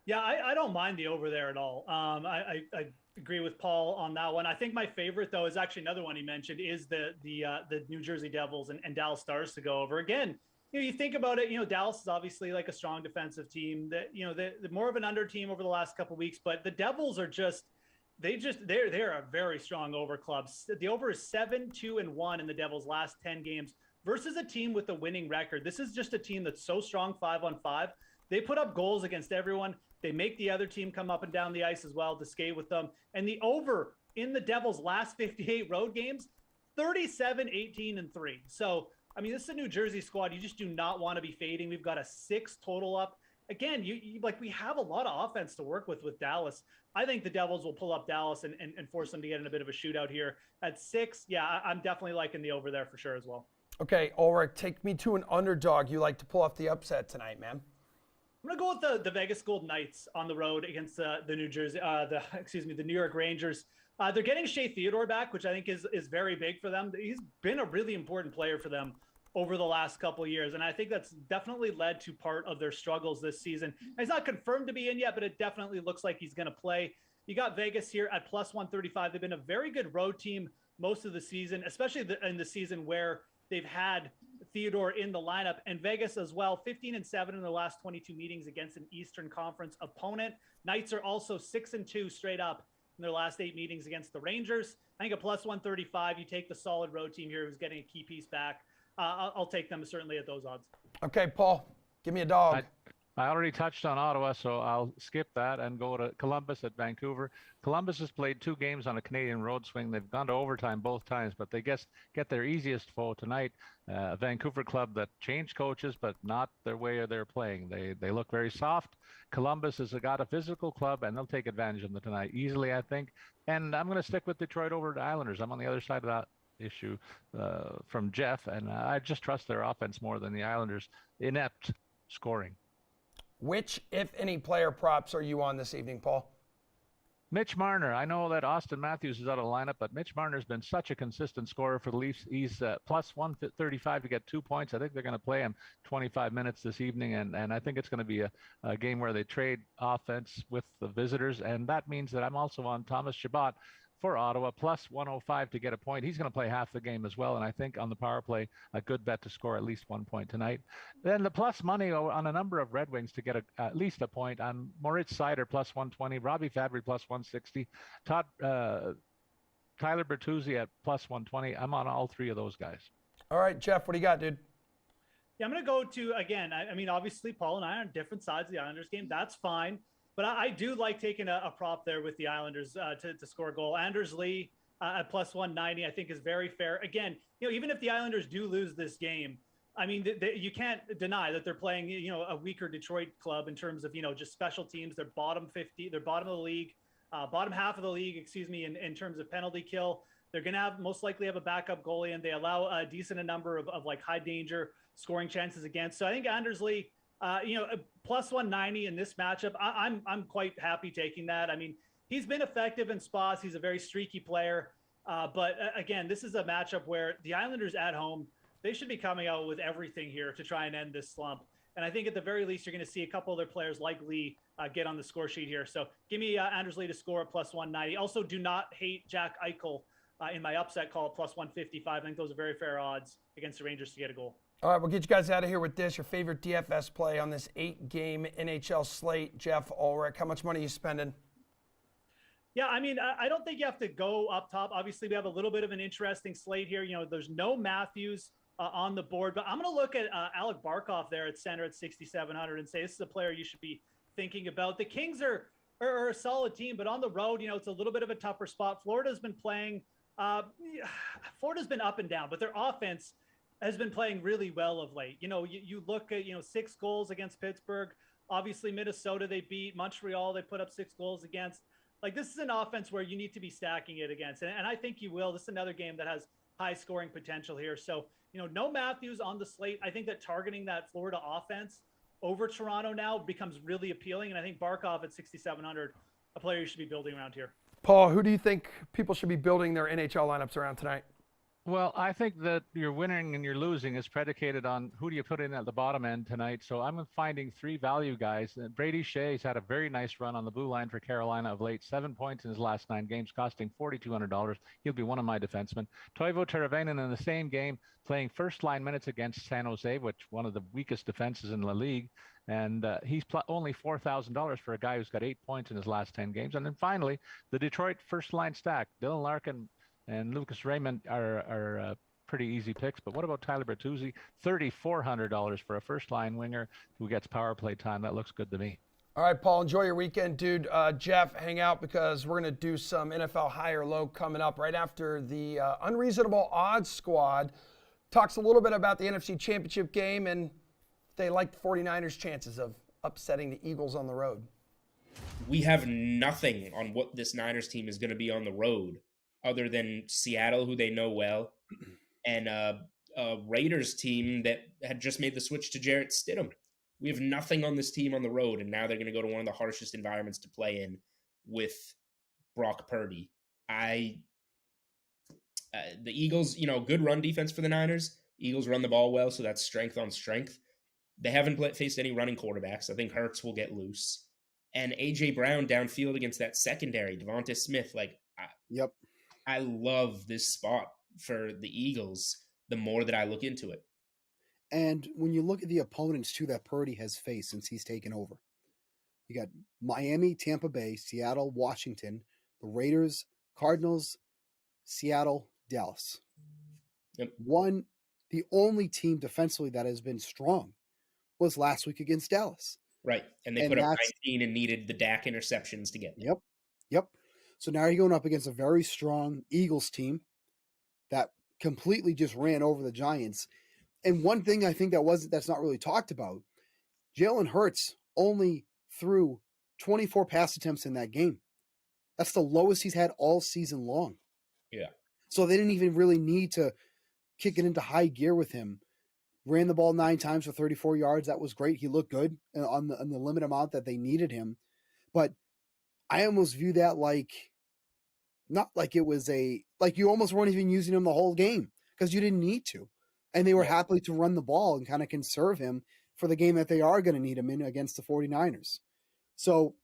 Speaker 9: Yeah, I don't mind the over there at all. I agree with Paul on that one. I think my favorite, though, is actually another one he mentioned, is the New Jersey Devils and Dallas Stars to go over. Again, you think about it, Dallas is obviously like a strong defensive team. That they're more of an under team over the last couple of weeks, but the Devils are they're a very strong over club. The over is 7-2-1 in the Devils' last 10 games versus a team with a winning record. This is just a team that's so strong 5-on-5. They put up goals against everyone. They make the other team come up and down the ice as well to skate with them. And the over in the Devils' last 58 road games, 37-18-3. So, I mean, this is a New Jersey squad. You just do not want to be fading. We've got a 6 total up. Again, we have a lot of offense to work with Dallas. I think the Devils will pull up Dallas and force them to get in a bit of a shootout here. At 6, yeah, I'm definitely liking the over there for sure as well.
Speaker 1: Okay, Ulrich, take me to an underdog. You like to pull off the upset tonight, man.
Speaker 9: I'm gonna go with the Vegas Golden Knights on the road against the New York Rangers. They're getting Shea Theodore back, which I think is very big for them. He's been a really important player for them over the last couple of years, and I think that's definitely led to part of their struggles this season. He's not confirmed to be in yet, but it definitely looks like he's gonna play. You got Vegas here at plus 135. They've been a very good road team most of the season, especially in the season where they've had Theodore in the lineup, and Vegas as well, 15-7 in the last 22 meetings against an Eastern Conference opponent. Knights are also 6-2 straight up in their last 8 meetings against the Rangers. I think a plus 135, you take the solid road team here who's getting a key piece back. I'll take them certainly at those odds.
Speaker 1: Okay, Paul, give me a dog.
Speaker 10: I already touched on Ottawa, so I'll skip that and go to Columbus at Vancouver. Columbus has played 2 games on a Canadian road swing. They've gone to overtime both times, but they get their easiest foe tonight. A Vancouver club that changed coaches, but not their way of their playing. They look very soft. Columbus has got a physical club, and they'll take advantage of them tonight easily, I think. And I'm going to stick with Detroit over the Islanders. I'm on the other side of that issue from Jeff, and I just trust their offense more than the Islanders' inept scoring.
Speaker 1: Which, if any, player props are you on this evening, Paul?
Speaker 10: Mitch Marner. I know that Austin Matthews is out of the lineup, but Mitch Marner's been such a consistent scorer for the Leafs. He's plus 135 to get 2 points. I think they're going to play him 25 minutes this evening, and I think it's going to be a game where they trade offense with the visitors, and that means that I'm also on Thomas Chabot for Ottawa, plus 105 to get a point. He's going to play half the game as well, and I think on the power play, a good bet to score at least 1 point tonight. Then the plus money on a number of Red Wings to get at least a point on Moritz Seider, plus 120, Robbie Fabry, plus 160, Tyler Bertuzzi at plus 120. I'm on all 3 of those guys.
Speaker 1: All right, Jeff, what do you got, dude?
Speaker 9: Yeah, I'm going to go to, again, I mean, obviously, Paul and I are on different sides of the Islanders game. That's fine. But I do like taking a prop there with the Islanders to score a goal. Anders Lee at plus 190, I think, is very fair. Again, even if the Islanders do lose this game, I mean, you can't deny that they're playing, a weaker Detroit club in terms of, just special teams. They're bottom 50, they're bottom of the league, bottom half of the league, in terms of penalty kill. They're going to most likely have a backup goalie, and they allow a decent number of like high danger scoring chances against. So I think Anders Lee, plus 190 in this matchup, I'm quite happy taking that. I mean, he's been effective in spots. He's a very streaky player. But again, this is a matchup where the Islanders at home, they should be coming out with everything here to try and end this slump. And I think at the very least, you're going to see a couple of their players like Lee get on the score sheet here. So give me Anders Lee to score at plus 190. Also, do not hate Jack Eichel in my upset call at plus 155. I think those are very fair odds against the Rangers to get a goal.
Speaker 1: All right, we'll get you guys out of here with this. Your favorite DFS play on this 8-game NHL slate. Jeff Ulrich, how much money are you spending?
Speaker 9: Yeah, I mean, I don't think you have to go up top. Obviously, we have a little bit of an interesting slate here. There's no Matthews on the board, but I'm going to look at Alec Barkov there at center at 6,700 and say this is a player you should be thinking about. The Kings are a solid team, but on the road, it's a little bit of a tougher spot. Florida's been playing Florida's been up and down, but their offense has been playing really well of late. You look at, 6 goals against Pittsburgh. Obviously, Minnesota, they beat. Montreal, they put up 6 goals against. Like, this is an offense where you need to be stacking it against. And I think you will. This is another game that has high scoring potential here. So, no Matthews on the slate. I think that targeting that Florida offense over Toronto now becomes really appealing. And I think Barkov at 6,700, a player you should be building around here.
Speaker 1: Paul, who do you think people should be building their NHL lineups around tonight?
Speaker 10: Well, I think that your winning and your losing is predicated on who do you put in at the bottom end tonight. So I'm finding 3 value guys. Brady Shea's had a very nice run on the blue line for Carolina of late. 7 points in his last 9 games, costing $4,200. He'll be one of my defensemen. Toivo Teravainen in the same game, playing first-line minutes against San Jose, which one of the weakest defenses in the league. And he's only $4,000 for a guy who's got 8 points in his last 10 games. And then finally, the Detroit first-line stack, Dylan Larkin and Lucas Raymond are pretty easy picks. But what about Tyler Bertuzzi? $3,400 for a first-line winger who gets power play time. That looks good to me.
Speaker 1: All right, Paul, enjoy your weekend, dude. Jeff, hang out because we're going to do some NFL high or low coming up right after the Unreasonable Odds Squad talks a little bit about the NFC Championship game and they like the 49ers' chances of upsetting the Eagles on the road.
Speaker 11: We have nothing on what this Niners team is going to be on the road other than Seattle, who they know well, and a Raiders team that had just made the switch to Jarrett Stidham. We have nothing on this team on the road, and now they're going to go to one of the harshest environments to play in with Brock Purdy. The Eagles, good run defense for the Niners. Eagles run the ball well, so that's strength on strength. They haven't faced any running quarterbacks. I think Hurts will get loose. And A.J. Brown downfield against that secondary, Devonta Smith,
Speaker 3: Yep.
Speaker 11: I love this spot for the Eagles the more that I look into it.
Speaker 12: And when you look at the opponents too that Purdy has faced since he's taken over, you got Miami, Tampa Bay, Seattle, Washington, the Raiders, Cardinals, Seattle, Dallas.
Speaker 11: Yep.
Speaker 12: The only team defensively that has been strong was last week against Dallas.
Speaker 11: Right. And they put up 19 and needed the Dak interceptions to get there.
Speaker 12: Yep. So now you're going up against a very strong Eagles team that completely just ran over the Giants. And one thing I think that's not really talked about, Jalen Hurts only threw 24 pass attempts in that game. That's the lowest he's had all season long.
Speaker 11: Yeah.
Speaker 12: So they didn't even really need to kick it into high gear with him. Ran the ball 9 times for 34 yards. That was great. He looked good on the limited amount that they needed him. But I almost view that not like it was like you almost weren't even using him the whole game because you didn't need to. And they were happy to run the ball and kind of conserve him for the game that they are going to need him in against the 49ers. So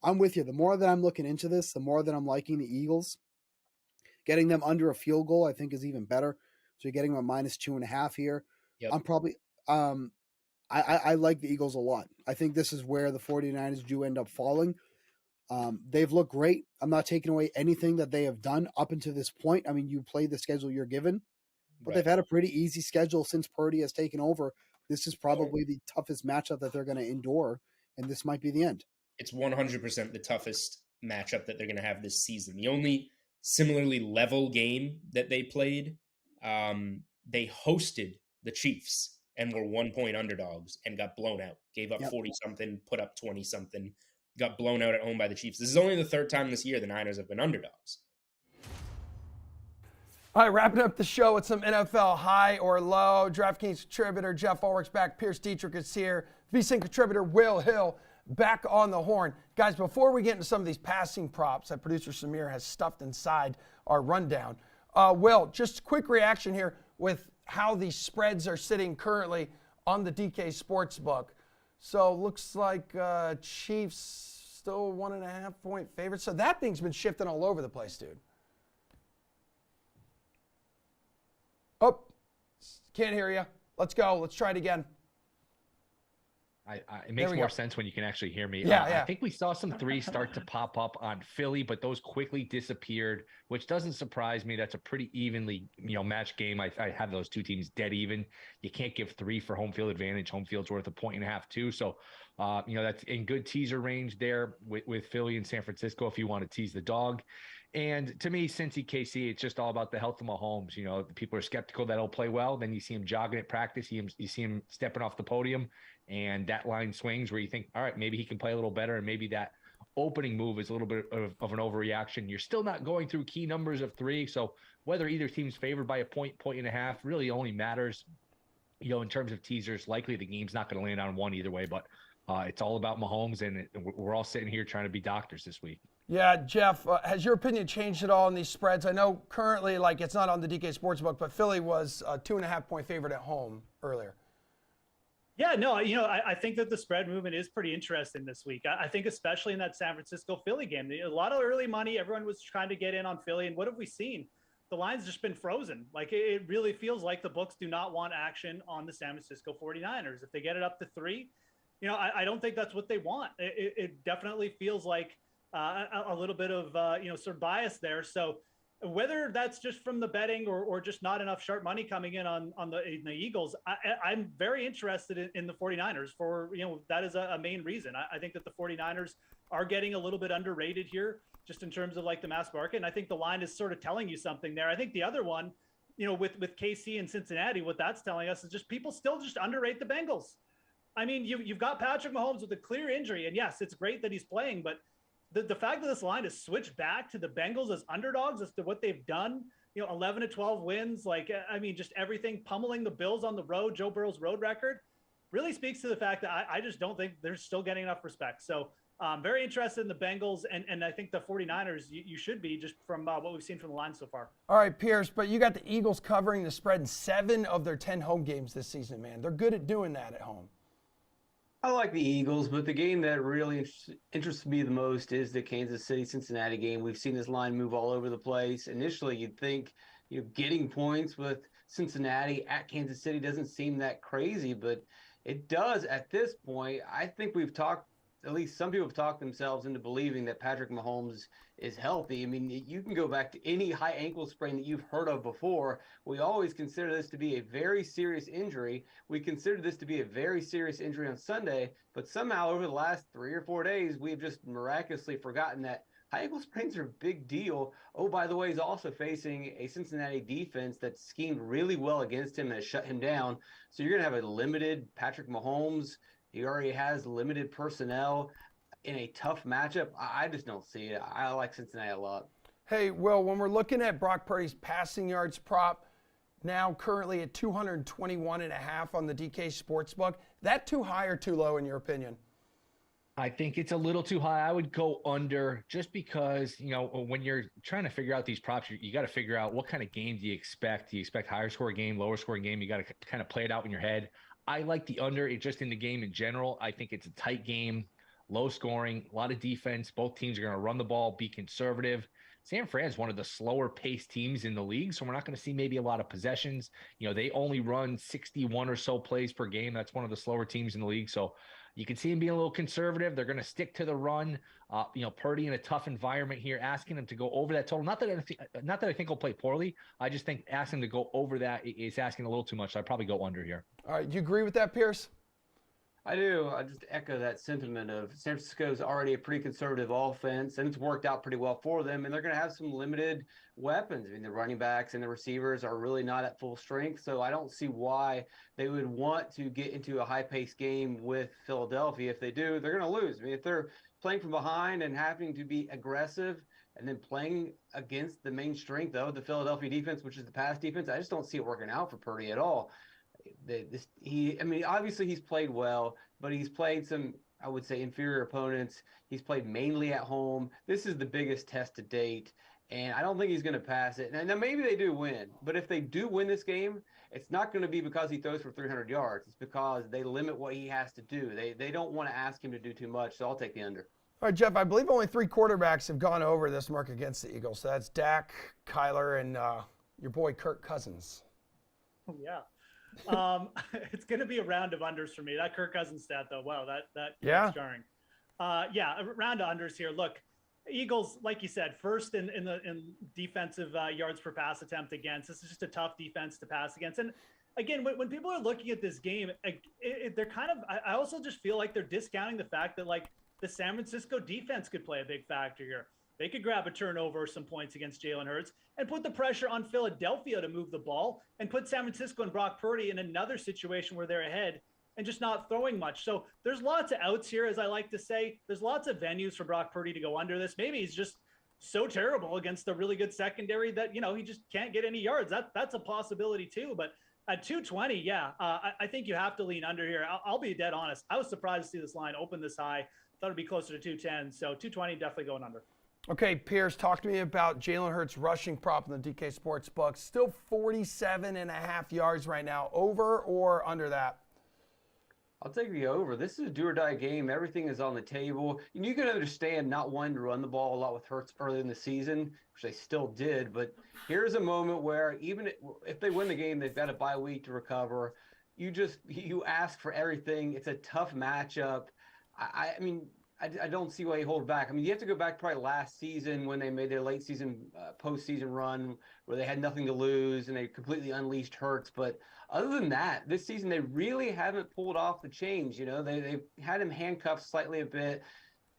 Speaker 12: I'm with you. The more that I'm looking into this, the more that I'm liking the Eagles. Getting them under a field goal, I think, is even better. So you're getting them at -2.5 here.
Speaker 11: Yep.
Speaker 12: I'm probably I like the Eagles a lot. I think this is where the 49ers do end up falling. They've looked great. I'm not taking away anything that they have done up until this point. I mean, you play the schedule you're given, but they've had a pretty easy schedule since Purdy has taken over. This is probably the toughest matchup that they're going to endure, and this might be the end.
Speaker 11: It's 100% the toughest matchup that they're going to have this season. The only similarly level game that they played, they hosted the Chiefs and were 1-point underdogs and got blown out. Gave up 40-something, put up 20-something, got blown out at home by the Chiefs. This is only the third time this year the Niners have been underdogs.
Speaker 1: All right, wrapping up the show with some NFL high or low. DraftKings contributor Jeff Ulrich's back. Pierce Dietrich is here. VSiN contributor Will Hill back on the horn. Guys, before we get into some of these passing props that producer Samir has stuffed inside our rundown, Will, just quick reaction here with how the spreads are sitting currently on the DK Sportsbook. So looks like Chiefs still 1.5-point favorites. So that thing's been shifting all over the place, dude. Oh, can't hear you. Let's go. Let's try it again.
Speaker 10: It makes more sense when you can actually hear me.
Speaker 1: Yeah.
Speaker 10: I think we saw some threes start to pop up on Philly, but those quickly disappeared, which doesn't surprise me. That's a pretty evenly, matched game. I have those two teams dead even. You can't give 3 for home field advantage. Home field's worth 1.5 too. So, that's in good teaser range there with Philly and San Francisco if you want to tease the dog. And to me, Cincy KC, it's just all about the health of Mahomes. People are skeptical that he'll play well. Then you see him jogging at practice. You see him stepping off the podium, and that line swings where you think, all right, maybe he can play a little better, and maybe that opening move is a little bit of an overreaction. You're still not going through key numbers of 3, so whether either team's favored by a point and a half really only matters, in terms of teasers. Likely the game's not going to land on one either way, but it's all about Mahomes, and we're all sitting here trying to be doctors this week.
Speaker 1: Yeah, Jeff, has your opinion changed at all on these spreads? I know currently, it's not on the DK Sportsbook, but Philly was a 2.5-point favorite at home earlier.
Speaker 9: Yeah, no, I think that the spread movement is pretty interesting this week. I think especially in that San Francisco-Philly game, a lot of early money. Everyone was trying to get in on Philly, and what have we seen? The line's just been frozen. It really feels like the books do not want action on the San Francisco 49ers. If they get it up to 3, I don't think that's what they want. It definitely feels like a little bit of sort of bias there. So whether that's just from the betting or just not enough sharp money coming in on the Eagles, I'm very interested in the 49ers for, that is a main reason. I think that the 49ers are getting a little bit underrated here just in terms of the mass market. And I think the line is sort of telling you something there. I think the other one, with KC and Cincinnati, what that's telling us is just people still just underrate the Bengals. I mean, you've got Patrick Mahomes with a clear injury, and yes, it's great that he's playing, but the fact that this line is switched back to the Bengals as underdogs as to what they've done, 11 to 12 wins, just everything, pummeling the Bills on the road, Joe Burrow's road record, really speaks to the fact that I just don't think they're still getting enough respect. So I'm very interested in the Bengals, and I think the 49ers, you should be, just from what we've seen from the line so far.
Speaker 1: All right, Pierce, but you got the Eagles covering the spread in 7 of their 10 home games this season, man. They're good at doing that at home.
Speaker 13: I like the Eagles, but the game that really interests me the most is the Kansas City-Cincinnati game. We've seen this line move all over the place. Initially, you'd think, getting points with Cincinnati at Kansas City doesn't seem that crazy, but it does at this point. I think we've talked, at least some people have talked themselves into believing that Patrick Mahomes is healthy. I mean, you can go back to any high ankle sprain that you've heard of before. We always consider this to be a very serious injury. We consider this to be a very serious injury on Sunday, but somehow over the last 3 or 4 days, we've just miraculously forgotten that high ankle sprains are a big deal. Oh, by the way, he's also facing a Cincinnati defense that schemed really well against him and has shut him down. So you're going to have a limited Patrick Mahomes. He already has limited personnel in a tough matchup. I just don't see it. I like Cincinnati a lot.
Speaker 1: Hey, Will, when we're looking at Brock Purdy's passing yards prop, now currently at 221.5 on the DK Sportsbook, that too high or too low in your opinion?
Speaker 14: I think it's a little too high. I would go under just because, when you're trying to figure out these props, you got to figure out what kind of game do you expect. Do you expect higher score game, lower score game? You got to kind of play it out in your head. I like the under just in the game in general. I think it's a tight game, low scoring, a lot of defense. Both teams are going to run the ball, be conservative. San Fran's one of the slower paced teams in the league, so we're not going to see maybe a lot of possessions. They only run 61 or so plays per game. That's one of the slower teams in the league. So you can see him being a little conservative. They're going to stick to the run. Purdy in a tough environment here, asking him to go over that total. Not that I think he'll play poorly. I just think asking him to go over that is asking a little too much. So I'd probably go under here.
Speaker 1: All right, do you agree with that, Pierce?
Speaker 13: I do. I just echo that sentiment of San Francisco's already a pretty conservative offense, and it's worked out pretty well for them, and they're going to have some limited weapons. I mean, the running backs and the receivers are really not at full strength, so I don't see why they would want to get into a high-paced game with Philadelphia. If they do, they're going to lose. I mean, if they're playing from behind and having to be aggressive and then playing against the main strength of the Philadelphia defense, which is the pass defense, I just don't see it working out for Purdy at all. Obviously he's played well, but he's played some, I would say, inferior opponents. He's played mainly at home. This is the biggest test to date, and I don't think he's going to pass it. Now, maybe they do win, but if they do win this game, it's not going to be because he throws for 300 yards. It's because they limit what he has to do. They don't want to ask him to do too much, so I'll take the under.
Speaker 1: All right, Jeff, I believe only 3 quarterbacks have gone over this mark against the Eagles. So that's Dak, Kyler, and your boy Kirk Cousins.
Speaker 9: Yeah. It's going to be a round of unders for me. That Kirk Cousins stat, though, wow, that's jarring. A round of unders here. Look, Eagles, like you said, first in defensive yards per pass attempt against. This is just a tough defense to pass against. And again, when people are looking at this game, they're kind of. I also just feel like they're discounting the fact that the San Francisco defense could play a big factor here. They could grab a turnover or some points against Jalen Hurts and put the pressure on Philadelphia to move the ball and put San Francisco and Brock Purdy in another situation where they're ahead and just not throwing much. So there's lots of outs here, as I like to say. There's lots of venues for Brock Purdy to go under this. Maybe he's just so terrible against a really good secondary that, he just can't get any yards. That's a possibility too. But at 220, I think you have to lean under here. I'll be dead honest. I was surprised to see this line open this high. Thought it'd be closer to 210. So 220, definitely going under.
Speaker 1: Okay, Pierce, talk to me about Jalen Hurts' rushing prop in the DK Sportsbook. Still 47.5 yards right now. Over or under that?
Speaker 13: I'll take the over. This is a do-or-die game. Everything is on the table. And you can understand not wanting to run the ball a lot with Hurts early in the season, which they still did. But here's a moment where even if they win the game, they've got a bye week to recover. You ask for everything. It's a tough matchup. I don't see why you hold back. I mean, you have to go back probably last season when they made their late season postseason run where they had nothing to lose and they completely unleashed Hurts. But other than that, this season they really haven't pulled off the change. They've had him handcuffed slightly a bit,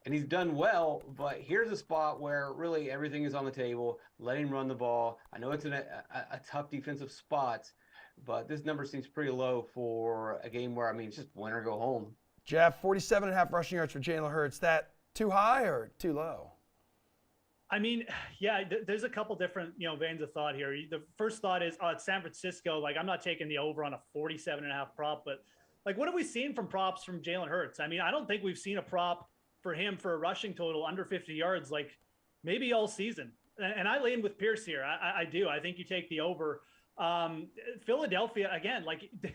Speaker 13: and he's done well. But here's a spot where really everything is on the table. Let him run the ball. I know it's in a tough defensive spot, but this number seems pretty low for a game where, it's just win or go home.
Speaker 1: Jeff, 47.5 rushing yards for Jalen Hurts. That too high or too low?
Speaker 9: There's a couple different, veins of thought here. The first thought is, it's San Francisco. I'm not taking the over on a 47.5 prop, but what have we seen from props from Jalen Hurts? I don't think we've seen a prop for him for a rushing total under 50 yards, maybe all season. And I lean with Pierce here. I do. I think you take the over. Philadelphia, again,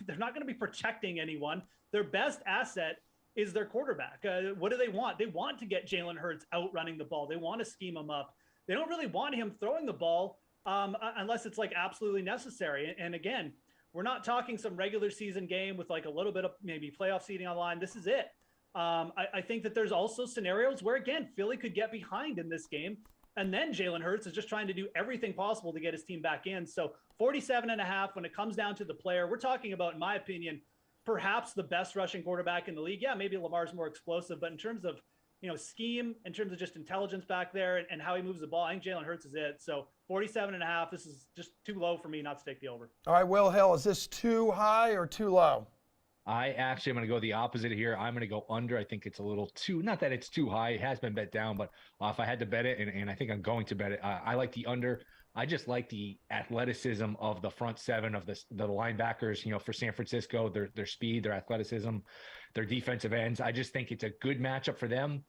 Speaker 9: they're not going to be protecting anyone. Their best asset is their quarterback. What do they want? They want to get Jalen Hurts out running the ball. They want to scheme him up. They don't really want him throwing the ball unless it's like absolutely necessary. And again, we're not talking some regular season game with like a little bit of maybe playoff seeding on the line. This is it. I think that there's also scenarios where, again, Philly could get behind in this game. And then Jalen Hurts is just trying to do everything possible to get his team back in. So 47.5, when it comes down to the player, we're talking about, in my opinion, perhaps the best rushing quarterback in the league. Yeah, maybe Lamar's more explosive, but in terms of, scheme, in terms of just intelligence back there and how he moves the ball, I think Jalen Hurts is it. So 47.5, this is just too low for me not to take the over.
Speaker 1: All right, Will Hill, is this too high or too low?
Speaker 14: I actually am going to go the opposite here. I'm going to go under. I think it's a little too, not that it's too high. It has been bet down, but if I had to bet it, and I think I'm going to bet it, I like the under. I just like the athleticism of the front seven of the linebackers, for San Francisco, their speed, their athleticism, their defensive ends. I just think it's a good matchup for them.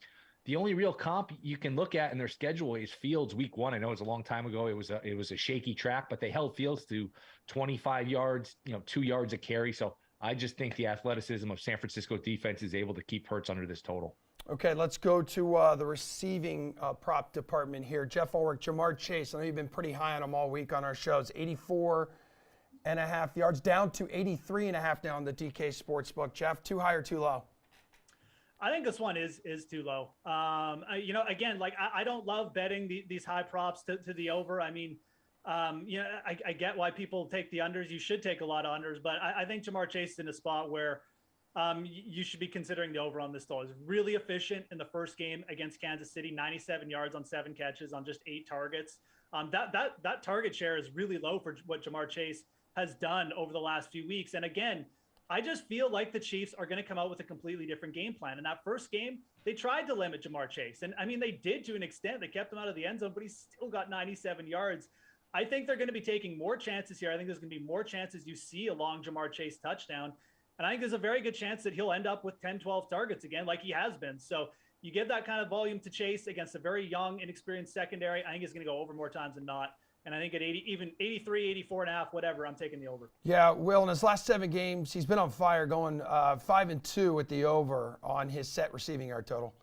Speaker 14: The only real comp you can look at in their schedule is Fields week 1. I know it was a long time ago. It was a shaky track, but they held Fields to 25 yards, 2 yards a carry. So I just think the athleticism of San Francisco defense is able to keep Hurts under this total.
Speaker 1: Okay, let's go to the receiving prop department here. Jeff Ulrich, Jamar Chase. I know you've been pretty high on him all week on our shows. 84.5 yards, down to 83.5 now on the DK Sportsbook. Jeff, too high or too low?
Speaker 9: I think this one is too low. Again, like I don't love betting these high props to the over. I mean, I get why people take the unders. You should take a lot of unders, but I think Jamar Chase is in a spot where you should be considering the over on this total. He's really efficient in the first game against Kansas City, 97 yards on 7 catches on just 8 targets. That target share is really low for what Jamar Chase has done over the last few weeks. And again, I just feel like the Chiefs are going to come out with a completely different game plan. In that first game, they tried to limit Jamar Chase. And I mean, they did to an extent. They kept him out of the end zone, but he still got 97 yards. I think they're going to be taking more chances here. I think there's going to be more chances you see a long Jamar Chase touchdown. And I think there's a very good chance that he'll end up with 10, 12 targets again, like he has been. So you give that kind of volume to Chase against a very young, inexperienced secondary. I think he's going to go over more times than not. And I think at 83, 84.5, whatever, I'm taking the over.
Speaker 1: Yeah, Will, in his last 7 games, he's been on fire, going 5-2 with the over on his set receiving yard total.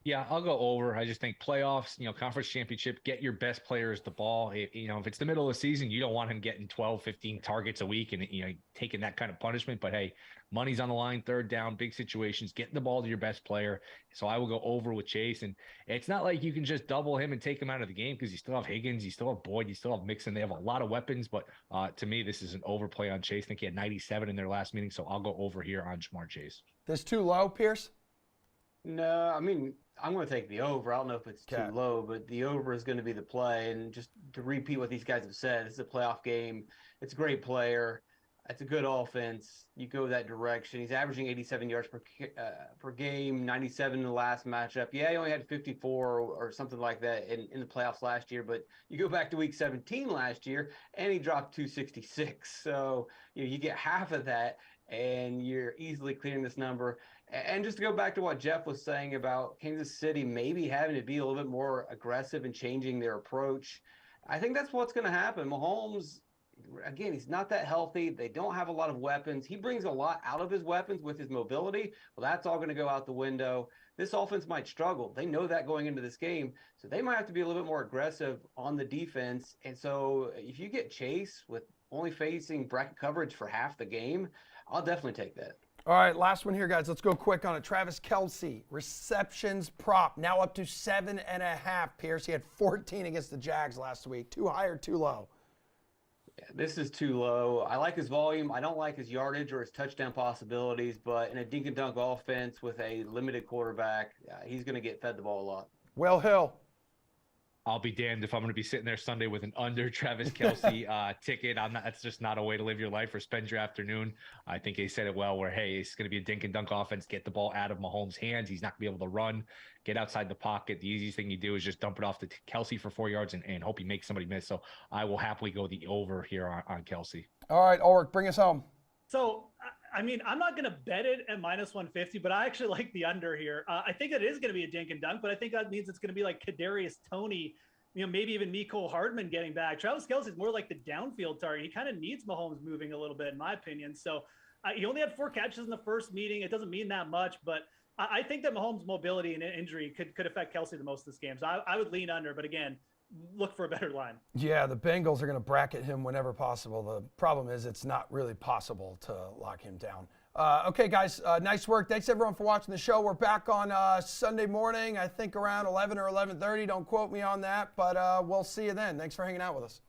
Speaker 14: Yeah, I'll go over. I just think playoffs, conference championship, get your best players the ball. If it's the middle of the season, you don't want him getting 12, 15 targets a week and, taking that kind of punishment. But, hey, money's on the line, third down, big situations, getting the ball to your best player. So I will go over with Chase. And it's not like you can just double him and take him out of the game because you still have Higgins, you still have Boyd, you still have Mixon. They have a lot of weapons. But to me, this is an overplay on Chase. I think he had 97 in their last meeting. So I'll go over here on Jamar Chase.
Speaker 1: This too low, Pierce?
Speaker 13: No, I mean, I'm going to take the over. I don't know if it's too low, but the over is going to be the play. And just to repeat what these guys have said, it's a playoff game. It's a great player. It's a good offense. You go that direction. He's averaging 87 yards per game, 97 in the last matchup. Yeah, he only had 54 or something like that in the playoffs last year. But you go back to week 17 last year, and he dropped 266. So you get half of that, and you're easily clearing this number. And just to go back to what Jeff was saying about Kansas City maybe having to be a little bit more aggressive and changing their approach, I think that's what's going to happen. Mahomes, again, he's not that healthy. They don't have a lot of weapons. He brings a lot out of his weapons with his mobility. Well, that's all going to go out the window. This offense might struggle. They know that going into this game. So they might have to be a little bit more aggressive on the defense. And so if you get Chase with only facing bracket coverage for half the game, I'll definitely take that.
Speaker 1: All right, last one here, guys. Let's go quick on it. Travis Kelce, receptions prop, now up to 7.5. Pierce, he had 14 against the Jags last week. Too high or too low?
Speaker 13: Yeah, this is too low. I like his volume. I don't like his yardage or his touchdown possibilities, but in a dink and dunk offense with a limited quarterback, he's going to get fed the ball a lot.
Speaker 1: Will Hill.
Speaker 14: I'll be damned if I'm going to be sitting there Sunday with an under Travis Kelce ticket. That's just not a way to live your life or spend your afternoon. I think they said it well where, hey, it's going to be a dink and dunk offense. Get the ball out of Mahomes' hands. He's not going to be able to run, get outside the pocket. The easiest thing you do is just dump it off to Kelce for 4 yards and hope he makes somebody miss. So I will happily go the over here on Kelce.
Speaker 1: All right, Ulrich, bring us home.
Speaker 9: So, I mean, I'm not going to bet it at minus 150, but I actually like the under here. I think it is going to be a dink and dunk, but I think that means it's going to be like Kadarius Toney, maybe even Mecole Hardman getting back. Travis Kelce is more like the downfield target. He kind of needs Mahomes moving a little bit, in my opinion. So he only had 4 catches in the first meeting. It doesn't mean that much, but I think that Mahomes' mobility and injury could affect Kelce the most this game. So I would lean under, but again, look for a better line.
Speaker 1: Yeah, the Bengals are going to bracket him whenever possible. The problem is it's not really possible to lock him down. Okay, guys, nice work. Thanks, everyone, for watching the show. We're back on Sunday morning, I think around 11 or 11:30. Don't quote me on that, but we'll see you then. Thanks for hanging out with us.